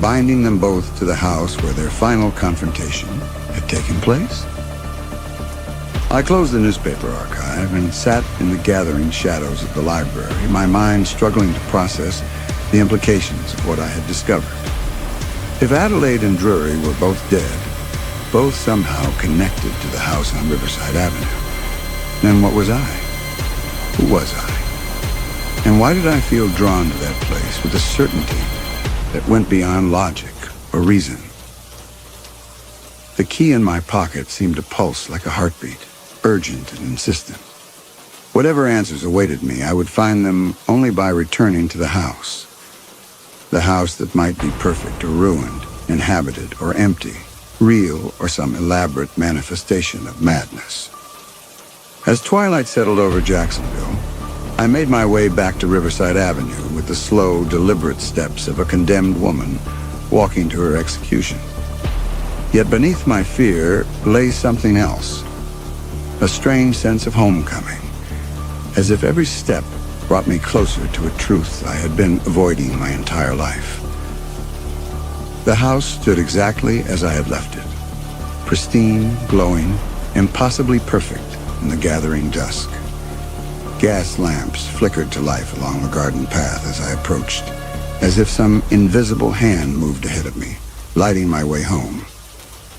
binding them both to the house where their final confrontation had taken place? I closed the newspaper archive and sat in the gathering shadows of the library, my mind struggling to process the implications of what I had discovered. If Adelaide and Drury were both dead, both somehow connected to the house on Riverside Avenue, then what was I? Who was I? And why did I feel drawn to that place with a certainty that went beyond logic or reason? The key in my pocket seemed to pulse like a heartbeat, urgent and insistent. Whatever answers awaited me, I would find them only by returning to the house. The house that might be perfect or ruined, inhabited or empty, real or some elaborate manifestation of madness. As twilight settled over Jacksonville, I made my way back to Riverside Avenue with the slow, deliberate steps of a condemned woman walking to her execution. Yet beneath my fear lay something else, a strange sense of homecoming, as if every step brought me closer to a truth I had been avoiding my entire life. The house stood exactly as I had left it, pristine, glowing, impossibly perfect in the gathering dusk. Gas lamps flickered to life along the garden path as I approached, as if some invisible hand moved ahead of me, lighting my way home.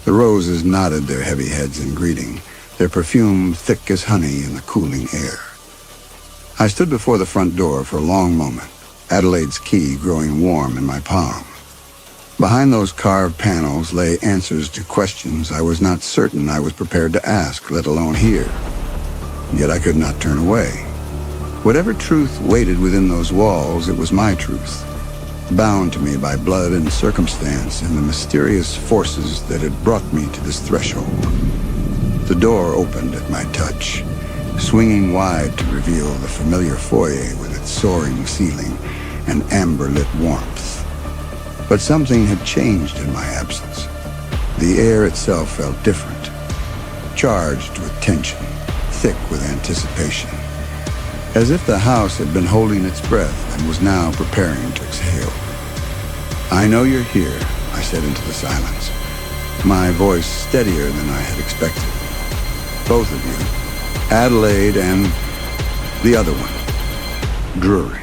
The roses nodded their heavy heads in greeting, their perfume thick as honey in the cooling air. I stood before the front door for a long moment, Adelaide's key growing warm in my palm. Behind those carved panels lay answers to questions I was not certain I was prepared to ask, let alone hear. Yet I could not turn away. Whatever truth waited within those walls, it was my truth, bound to me by blood and circumstance and the mysterious forces that had brought me to this threshold. The door opened at my touch, swinging wide to reveal the familiar foyer with its soaring ceiling and amber-lit warmth. But something had changed in my absence. The air itself felt different, charged with tension, thick with anticipation, as if the house had been holding its breath and was now preparing to exhale. "I know you're here," I said into the silence, my voice steadier than I had expected. "Both of you, Adelaide and the other one, Drury."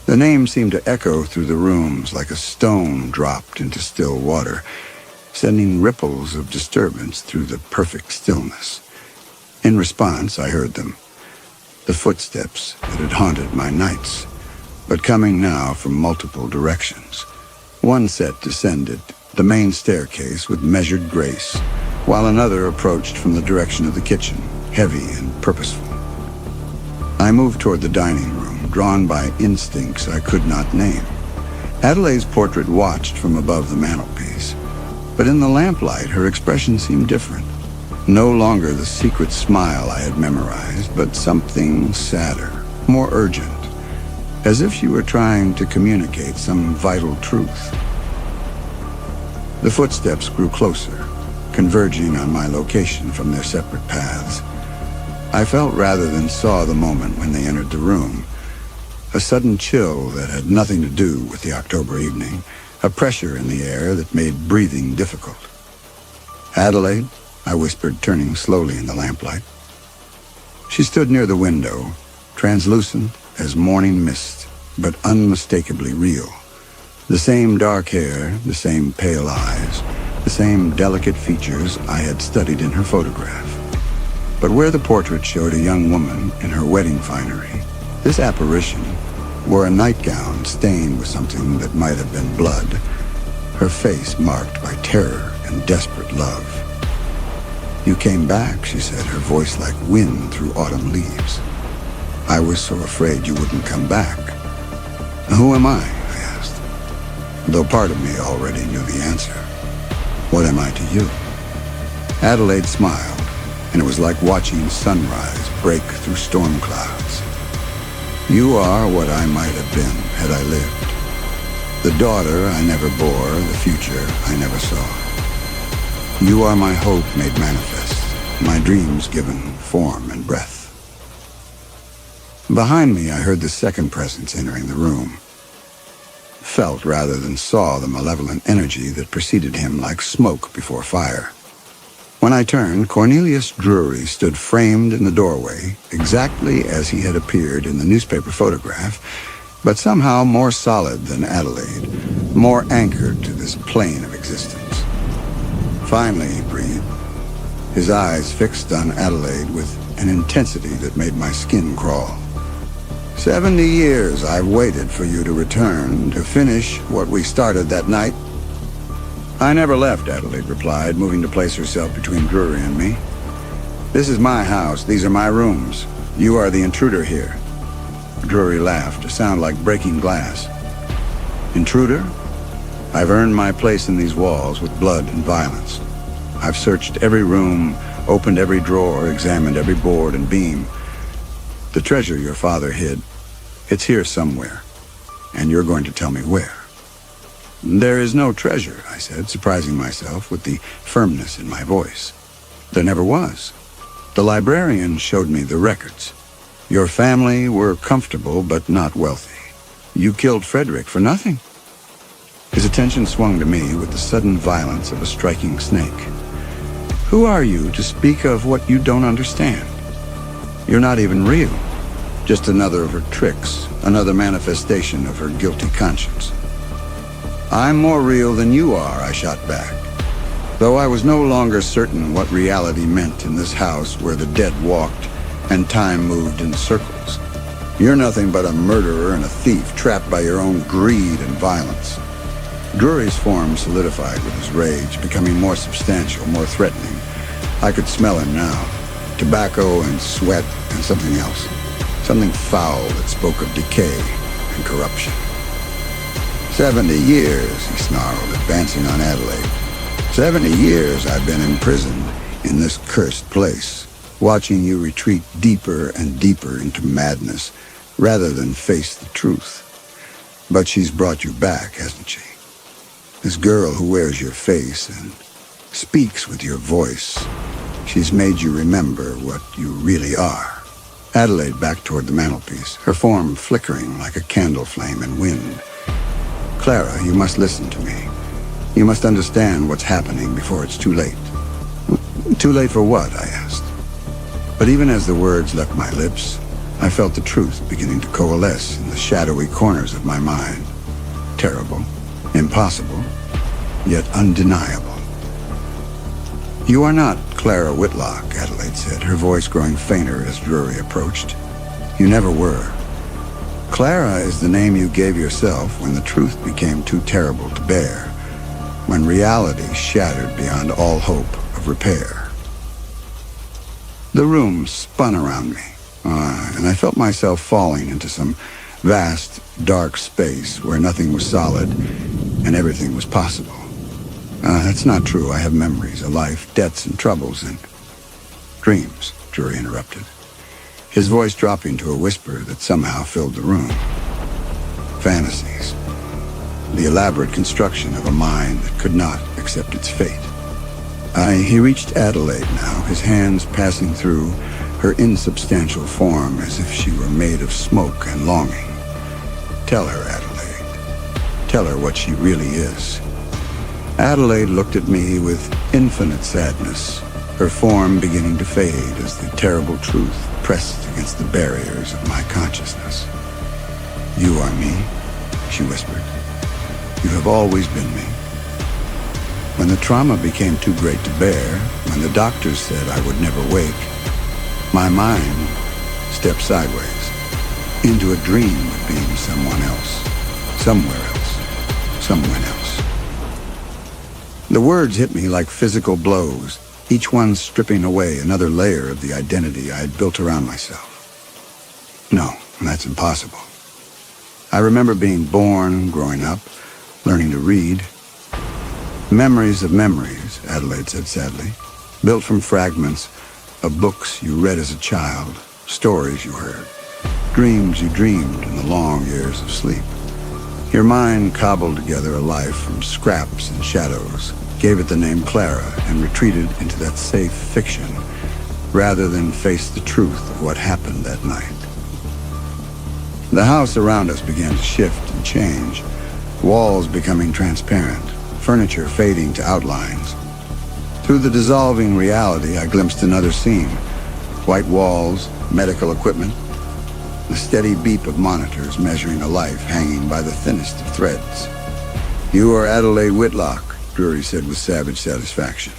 The name seemed to echo through the rooms like a stone dropped into still water, sending ripples of disturbance through the perfect stillness. In response, I heard them, the footsteps that had haunted my nights, but coming now from multiple directions. One set descended the main staircase with measured grace, while another approached from the direction of the kitchen, heavy and purposeful. I moved toward the dining room, drawn by instincts I could not name. Adelaide's portrait watched from above the mantelpiece, but in the lamplight her expression seemed different. No longer the secret smile I had memorized, but something sadder, more urgent, as if she were trying to communicate some vital truth. The footsteps grew closer, converging on my location from their separate paths. I felt rather than saw the moment when they entered the room. A sudden chill that had nothing to do with the October evening, a pressure in the air that made breathing difficult. "Adelaide," I whispered, turning slowly in the lamplight. She stood near the window, translucent as morning mist, but unmistakably real. The same dark hair, the same pale eyes, the same delicate features I had studied in her photograph. But where the portrait showed a young woman in her wedding finery, this apparition wore a nightgown stained with something that might have been blood, her face marked by terror and desperate love. "You came back," she said, her voice like wind through autumn leaves. "I was so afraid you wouldn't come back." "Who am I?" I asked, though part of me already knew the answer. "What am I to you?" Adelaide smiled, and it was like watching sunrise break through storm clouds. "You are what I might have been had I lived. The daughter I never bore, the future I never saw. You are my hope made manifest, my dreams given form and breath." Behind me, I heard the second presence entering the room. Felt rather than saw the malevolent energy that preceded him like smoke before fire. When I turned, Cornelius Drury stood framed in the doorway, exactly as he had appeared in the newspaper photograph, but somehow more solid than Adelaide, more anchored to this plane of existence. "Finally," he breathed, his eyes fixed on Adelaide with an intensity that made my skin crawl. 70 years I've waited for you to return, to finish what we started that night." "I never left," Adelaide replied, moving to place herself between Drury and me. "This is my house. These are my rooms. You are the intruder here." Drury laughed, a sound like breaking glass. "Intruder? I've earned my place in these walls with blood and violence. I've searched every room, opened every drawer, examined every board and beam. The treasure your father hid, it's here somewhere, and you're going to tell me where." "There is no treasure," I said, surprising myself with the firmness in my voice. "There never was. The librarian showed me the records. Your family were comfortable but not wealthy. You killed Frederick for nothing." His attention swung to me with the sudden violence of a striking snake. "Who are you to speak of what you don't understand? You're not even real. Just another of her tricks, another manifestation of her guilty conscience." "I'm more real than you are," I shot back, though I was no longer certain what reality meant in this house where the dead walked and time moved in circles. "You're nothing but a murderer and a thief trapped by your own greed and violence. Drury's form solidified with his rage, becoming more substantial, more threatening. I could smell him now. Tobacco and sweat and something else. Something foul that spoke of decay and corruption. 70 years, he snarled, advancing on Adelaide. 70 years I've been imprisoned in this cursed place, watching you retreat deeper and deeper into madness, rather than face the truth. But she's brought you back, hasn't she? This girl who wears your face and speaks with your voice. She's made you remember what you really are. Adelaide backed toward the mantelpiece, her form flickering like a candle flame in wind. Clara, you must listen to me. You must understand what's happening before it's too late. Too late for what? I asked. But even as the words left my lips, I felt the truth beginning to coalesce in the shadowy corners of my mind. Terrible, impossible, yet undeniable. You are not Clara Whitlock, Adelaide said, her voice growing fainter as Drury approached. You never were. Clara is the name you gave yourself when the truth became too terrible to bear, when reality shattered beyond all hope of repair. The room spun around me, and I felt myself falling into some vast, dark space where nothing was solid and everything was possible. That's not true. I have memories, a life, debts and troubles, and dreams, Drury interrupted, his voice dropping to a whisper that somehow filled the room. Fantasies. The elaborate construction of a mind that could not accept its fate. He reached Adelaide now, his hands passing through her insubstantial form as if she were made of smoke and longing. Tell her, Adelaide. Tell her what she really is. Adelaide looked at me with infinite sadness, her form beginning to fade as the terrible truth pressed against the barriers of my consciousness. You are me, she whispered. You have always been me. When the trauma became too great to bear, when the doctors said I would never wake, my mind stepped sideways into a dream of being someone else, somewhere else, someone else. The words hit me like physical blows, each one stripping away another layer of the identity I had built around myself. No, that's impossible. I remember being born, growing up, learning to read. Memories of memories, Adelaide said sadly, built from fragments of books you read as a child, stories you heard, dreams you dreamed in the long years of sleep. Your mind cobbled together a life from scraps and shadows, gave it the name Clara, and retreated into that safe fiction rather than face the truth of what happened that night. The house around us began to shift and change, walls becoming transparent, furniture fading to outlines. Through the dissolving reality, I glimpsed another scene. White walls, medical equipment, the steady beep of monitors measuring a life hanging by the thinnest of threads. You are Adelaide Whitlock, Drury said with savage satisfaction.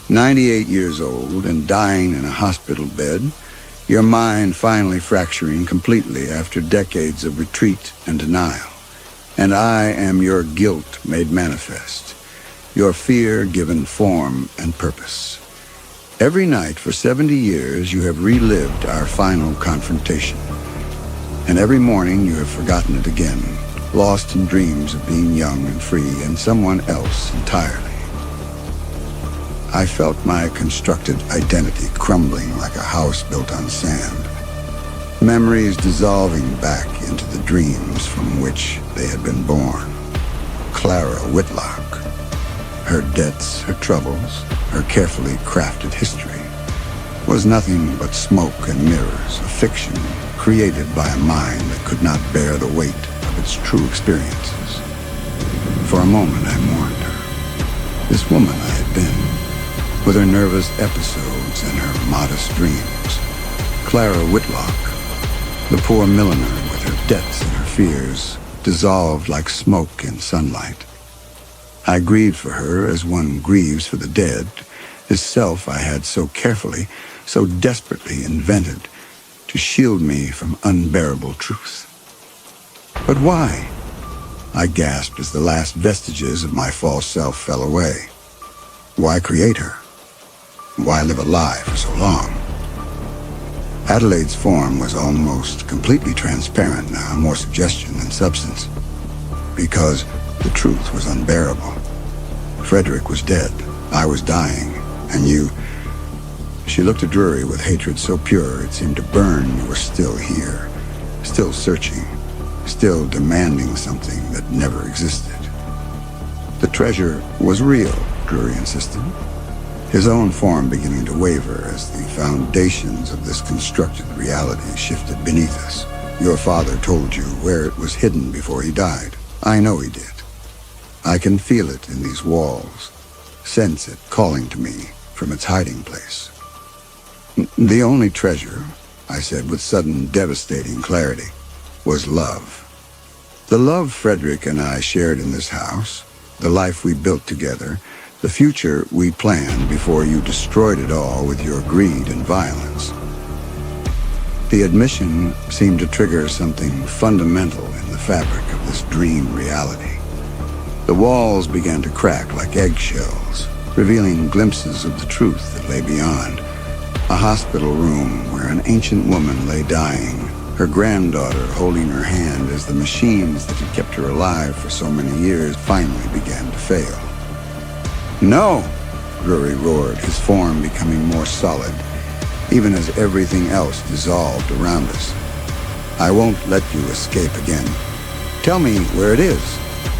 98 years old and dying in a hospital bed, your mind finally fracturing completely after decades of retreat and denial. And I am your guilt made manifest, your fear given form and purpose. Every night for 70 years you have relived our final confrontation. And every morning you have forgotten it again, lost in dreams of being young and free and someone else entirely. I felt my constructed identity crumbling like a house built on sand. Memories dissolving back into the dreams from which they had been born. Clara Whitlock. Her debts, her troubles, her carefully crafted history was nothing but smoke and mirrors, a fiction created by a mind that could not bear the weight of its true experiences. For a moment I mourned her. This woman I had been, with her nervous episodes and her modest dreams. Clara Whitlock, the poor milliner with her debts and her fears, dissolved like smoke in sunlight. I grieved for her as one grieves for the dead, this self I had so carefully, so desperately invented to shield me from unbearable truth. But why? I gasped as the last vestiges of my false self fell away. Why create her? Why live a lie for so long? Adelaide's form was almost completely transparent now, more suggestion than substance. Because the truth was unbearable. Frederick was dead, I was dying, and you... She looked at Drury with hatred so pure it seemed to burn you were still here, still searching, still demanding something that never existed. The treasure was real, Drury insisted, his own form beginning to waver as the foundations of this constructed reality shifted beneath us. Your father told you where it was hidden before he died. I know he did. I can feel it in these walls, sense it calling to me from its hiding place. The only treasure, I said with sudden devastating clarity, was love. The love Frederick and I shared in this house, the life we built together, the future we planned before you destroyed it all with your greed and violence. The admission seemed to trigger something fundamental in the fabric of this dream reality. The walls began to crack like eggshells, revealing glimpses of the truth that lay beyond. A hospital room where an ancient woman lay dying, her granddaughter holding her hand as the machines that had kept her alive for so many years finally began to fail. No, Drury roared, his form becoming more solid, even as everything else dissolved around us. I won't let you escape again. Tell me where it is.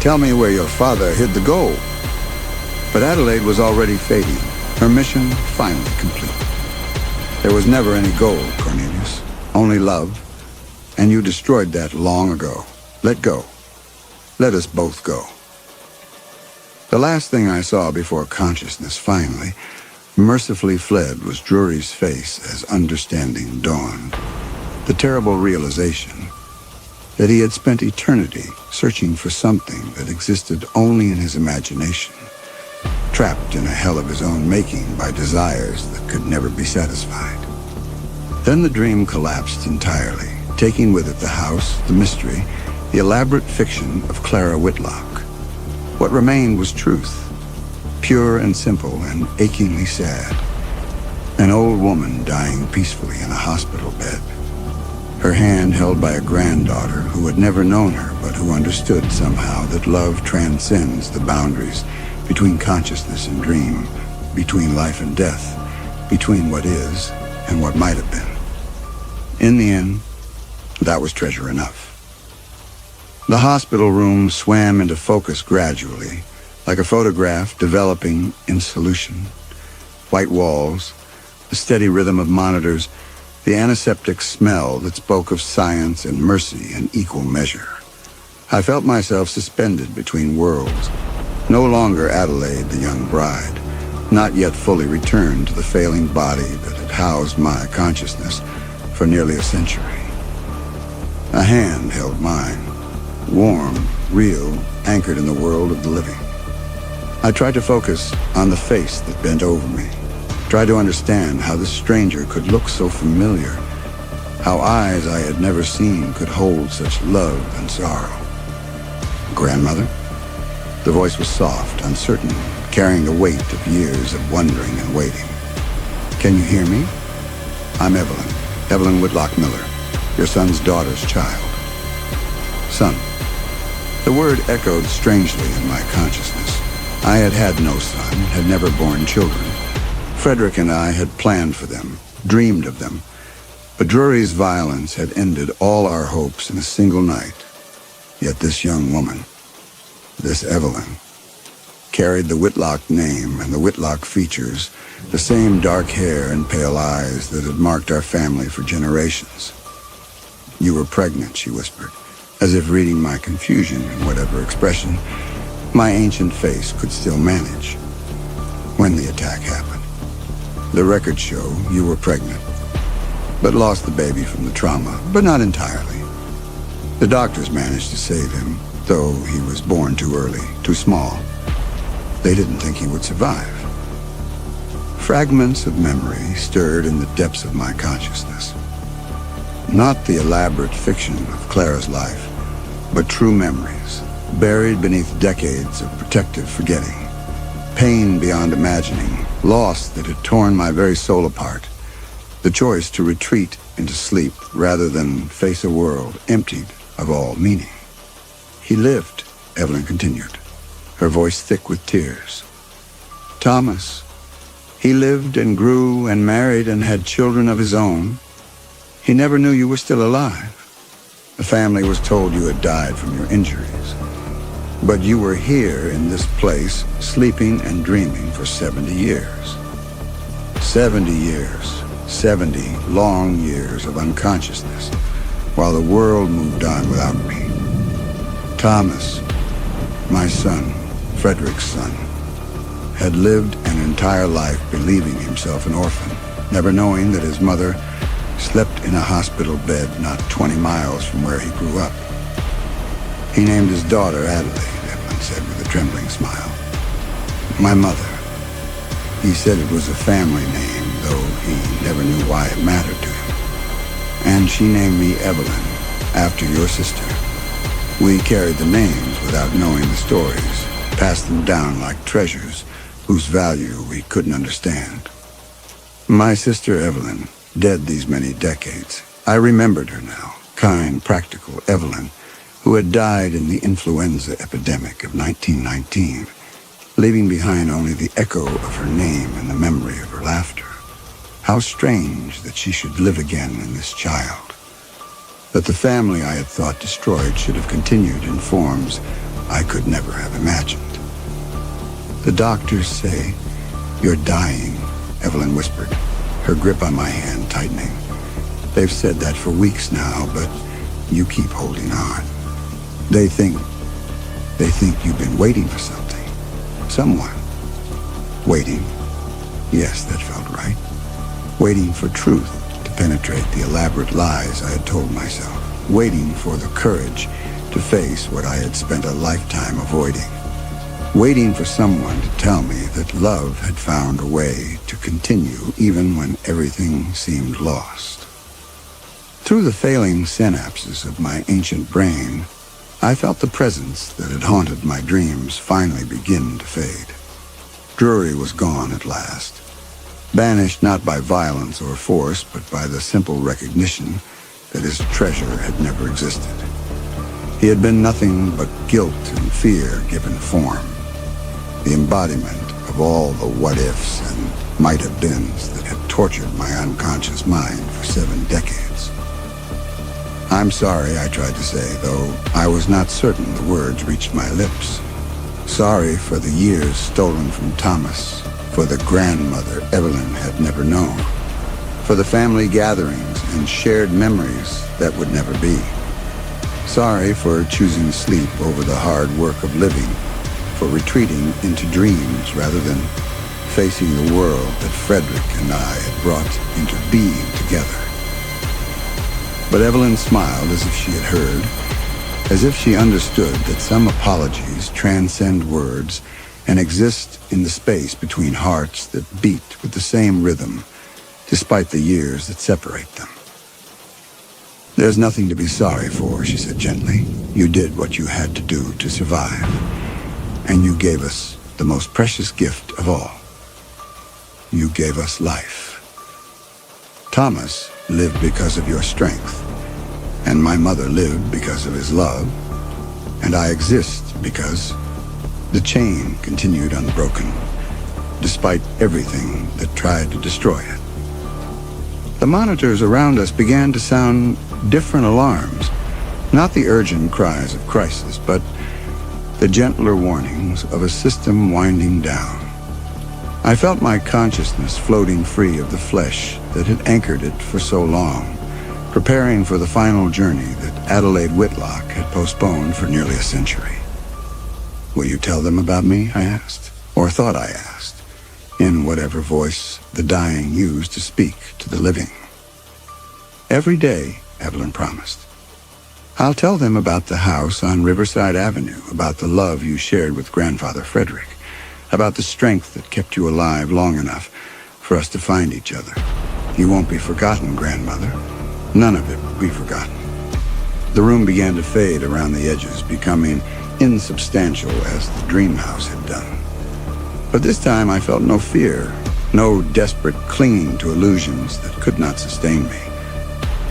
Tell me where your father hid the gold. But Adelaide was already fading, her mission finally complete. There was never any gold, Cornelius, only love, and you destroyed that long ago. Let go. Let us both go. The last thing I saw before consciousness finally, mercifully fled, was Drury's face as understanding dawned. The terrible realization that he had spent eternity searching for something that existed only in his imagination, trapped in a hell of his own making by desires that could never be satisfied. Then the dream collapsed entirely, taking with it the house, the mystery, the elaborate fiction of Clara Whitlock. What remained was truth, pure and simple and achingly sad. An old woman dying peacefully in a hospital bed, her hand held by a granddaughter who had never known her but who understood somehow that love transcends the boundaries between consciousness and dream, between life and death, between what is and what might have been. In the end, that was treasure enough. The hospital room swam into focus gradually, like a photograph developing in solution. White walls, the steady rhythm of monitors, the antiseptic smell that spoke of science and mercy in equal measure. I felt myself suspended between worlds, no longer Adelaide, the young bride, not yet fully returned to the failing body that had housed my consciousness for nearly a century. A hand held mine, warm, real, anchored in the world of the living. I tried to focus on the face that bent over me, tried to understand how this stranger could look so familiar, how eyes I had never seen could hold such love and sorrow. Grandmother? The voice was soft, uncertain, carrying the weight of years of wondering and waiting. Can you hear me? I'm Evelyn Whitlock Miller, your son's daughter's child. Son. The word echoed strangely in my consciousness. I had had no son, had never borne children. Frederick and I had planned for them, dreamed of them, but Drury's violence had ended all our hopes in a single night. Yet this young woman, this Evelyn, carried the Whitlock name and the Whitlock features, the same dark hair and pale eyes that had marked our family for generations. You were pregnant, she whispered, as if reading my confusion in whatever expression my ancient face could still manage. When the attack happened, the records show you were pregnant, but lost the baby from the trauma, but not entirely. The doctors managed to save him, though he was born too early, too small. They didn't think he would survive. Fragments of memory stirred in the depths of my consciousness. Not the elaborate fiction of Clara's life, but true memories, buried beneath decades of protective forgetting, pain beyond imagining, loss that had torn my very soul apart, the choice to retreat into sleep rather than face a world emptied of all meaning. He lived, Evelyn continued, her voice thick with tears. Thomas, he lived and grew and married and had children of his own. He never knew you were still alive. The family was told you had died from your injuries. But you were here in this place, sleeping and dreaming for 70 years. 70 years, 70 long years of unconsciousness, while the world moved on without me. Thomas, my son, Frederick's son, had lived an entire life believing himself an orphan, never knowing that his mother slept in a hospital bed not 20 miles from where he grew up. He named his daughter Adelaide, Evelyn said with a trembling smile. My mother. He said it was a family name, though he never knew why it mattered to him. And she named me Evelyn, after your sister. We carried the names without knowing the stories, passed them down like treasures whose value we couldn't understand. My sister Evelyn, dead these many decades, I remembered her now, kind, practical Evelyn, who had died in the influenza epidemic of 1919, leaving behind only the echo of her name and the memory of her laughter. How strange that she should live again in this child, that the family I had thought destroyed should have continued in forms I could never have imagined. The doctors say, "You're dying," Evelyn whispered, her grip on my hand tightening. "They've said that for weeks now, but you keep holding on. They think you've been waiting for something. Someone. Waiting. Yes, that felt right. Waiting for truth to penetrate the elaborate lies I had told myself. Waiting for the courage to face what I had spent a lifetime avoiding. Waiting for someone to tell me that love had found a way to continue even when everything seemed lost. Through the failing synapses of my ancient brain, I felt the presence that had haunted my dreams finally begin to fade. Drury was gone at last, banished not by violence or force, but by the simple recognition that his treasure had never existed. He had been nothing but guilt and fear given form, the embodiment of all the what-ifs and might-have-beens that had tortured my unconscious mind for 7 decades. "I'm sorry," I tried to say, though I was not certain the words reached my lips. Sorry for the years stolen from Thomas, for the grandmother Evelyn had never known, for the family gatherings and shared memories that would never be. Sorry for choosing sleep over the hard work of living, for retreating into dreams rather than facing the world that Frederick and I had brought into being together. But Evelyn smiled as if she had heard, as if she understood that some apologies transcend words and exist in the space between hearts that beat with the same rhythm, despite the years that separate them. "There's nothing to be sorry for," she said gently. "You did what you had to do to survive, and you gave us the most precious gift of all. You gave us life. Thomas lived because of your strength, and my mother lived because of his love, and I exist because the chain continued unbroken, despite everything that tried to destroy it." The monitors around us began to sound different alarms, not the urgent cries of crisis, but the gentler warnings of a system winding down. I felt my consciousness floating free of the flesh that had anchored it for so long, preparing for the final journey that Adelaide Whitlock had postponed for nearly a century. "Will you tell them about me?" I asked, or thought I asked, in whatever voice the dying used to speak to the living. "Every day," Evelyn promised. "I'll tell them about the house on Riverside Avenue, about the love you shared with Grandfather Frederick, about the strength that kept you alive long enough for us to find each other. You won't be forgotten, Grandmother. None of it will be forgotten." The room began to fade around the edges, becoming insubstantial as the dream house had done. But this time I felt no fear, no desperate clinging to illusions that could not sustain me.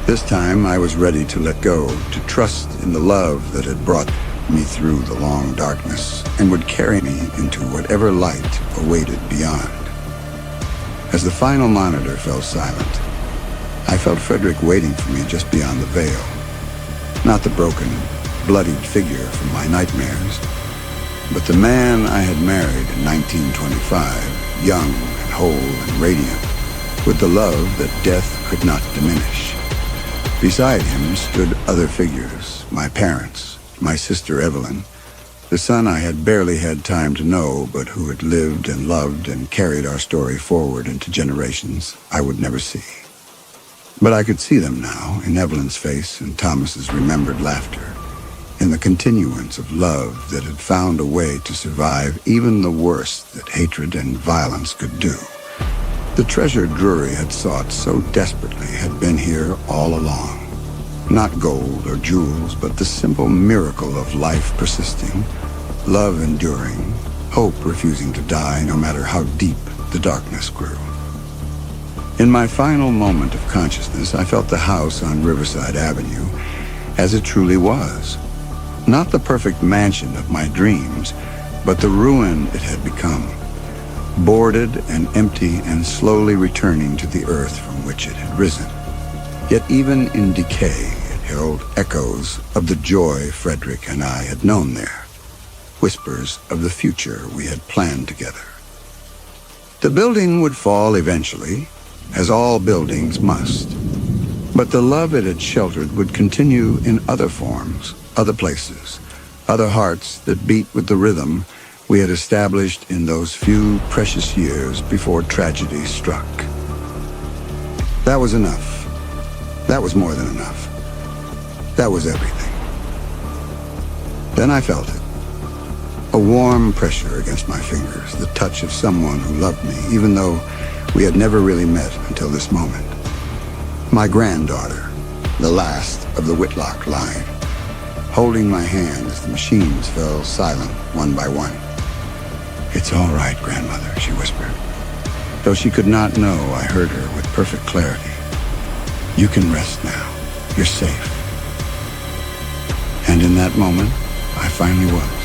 This time I was ready to let go, to trust in the love that had brought me through the long darkness and would carry me into whatever light awaited beyond. As the final monitor fell silent, I felt Frederick waiting for me just beyond the veil. Not the broken, bloodied figure from my nightmares, but the man I had married in 1925, young and whole and radiant, with the love that death could not diminish. Beside him stood other figures, my parents, my sister Evelyn, the son I had barely had time to know, but who had lived and loved and carried our story forward into generations I would never see. But I could see them now, in Evelyn's face and Thomas's remembered laughter, in the continuance of love that had found a way to survive even the worst that hatred and violence could do. The treasure Drury had sought so desperately had been here all along. Not gold or jewels, but the simple miracle of life persisting, love enduring, hope refusing to die no matter how deep the darkness grew. In my final moment of consciousness, I felt the house on Riverside Avenue as it truly was. Not the perfect mansion of my dreams, but the ruin it had become, boarded and empty and slowly returning to the earth from which it had risen. Yet even in decay, it held echoes of the joy Frederick and I had known there, whispers of the future we had planned together. The building would fall eventually, as all buildings must, but the love it had sheltered would continue in other forms, other places, other hearts that beat with the rhythm we had established in those few precious years before tragedy struck. That was enough. That was more than enough. That was everything. Then I felt it. A warm pressure against my fingers, the touch of someone who loved me, even though we had never really met until this moment. My granddaughter, the last of the Whitlock line, holding my hand as the machines fell silent one by one. "It's all right, grandmother," she whispered. Though she could not know, I heard her with perfect clarity. "You can rest now. You're safe." And in that moment, I finally was.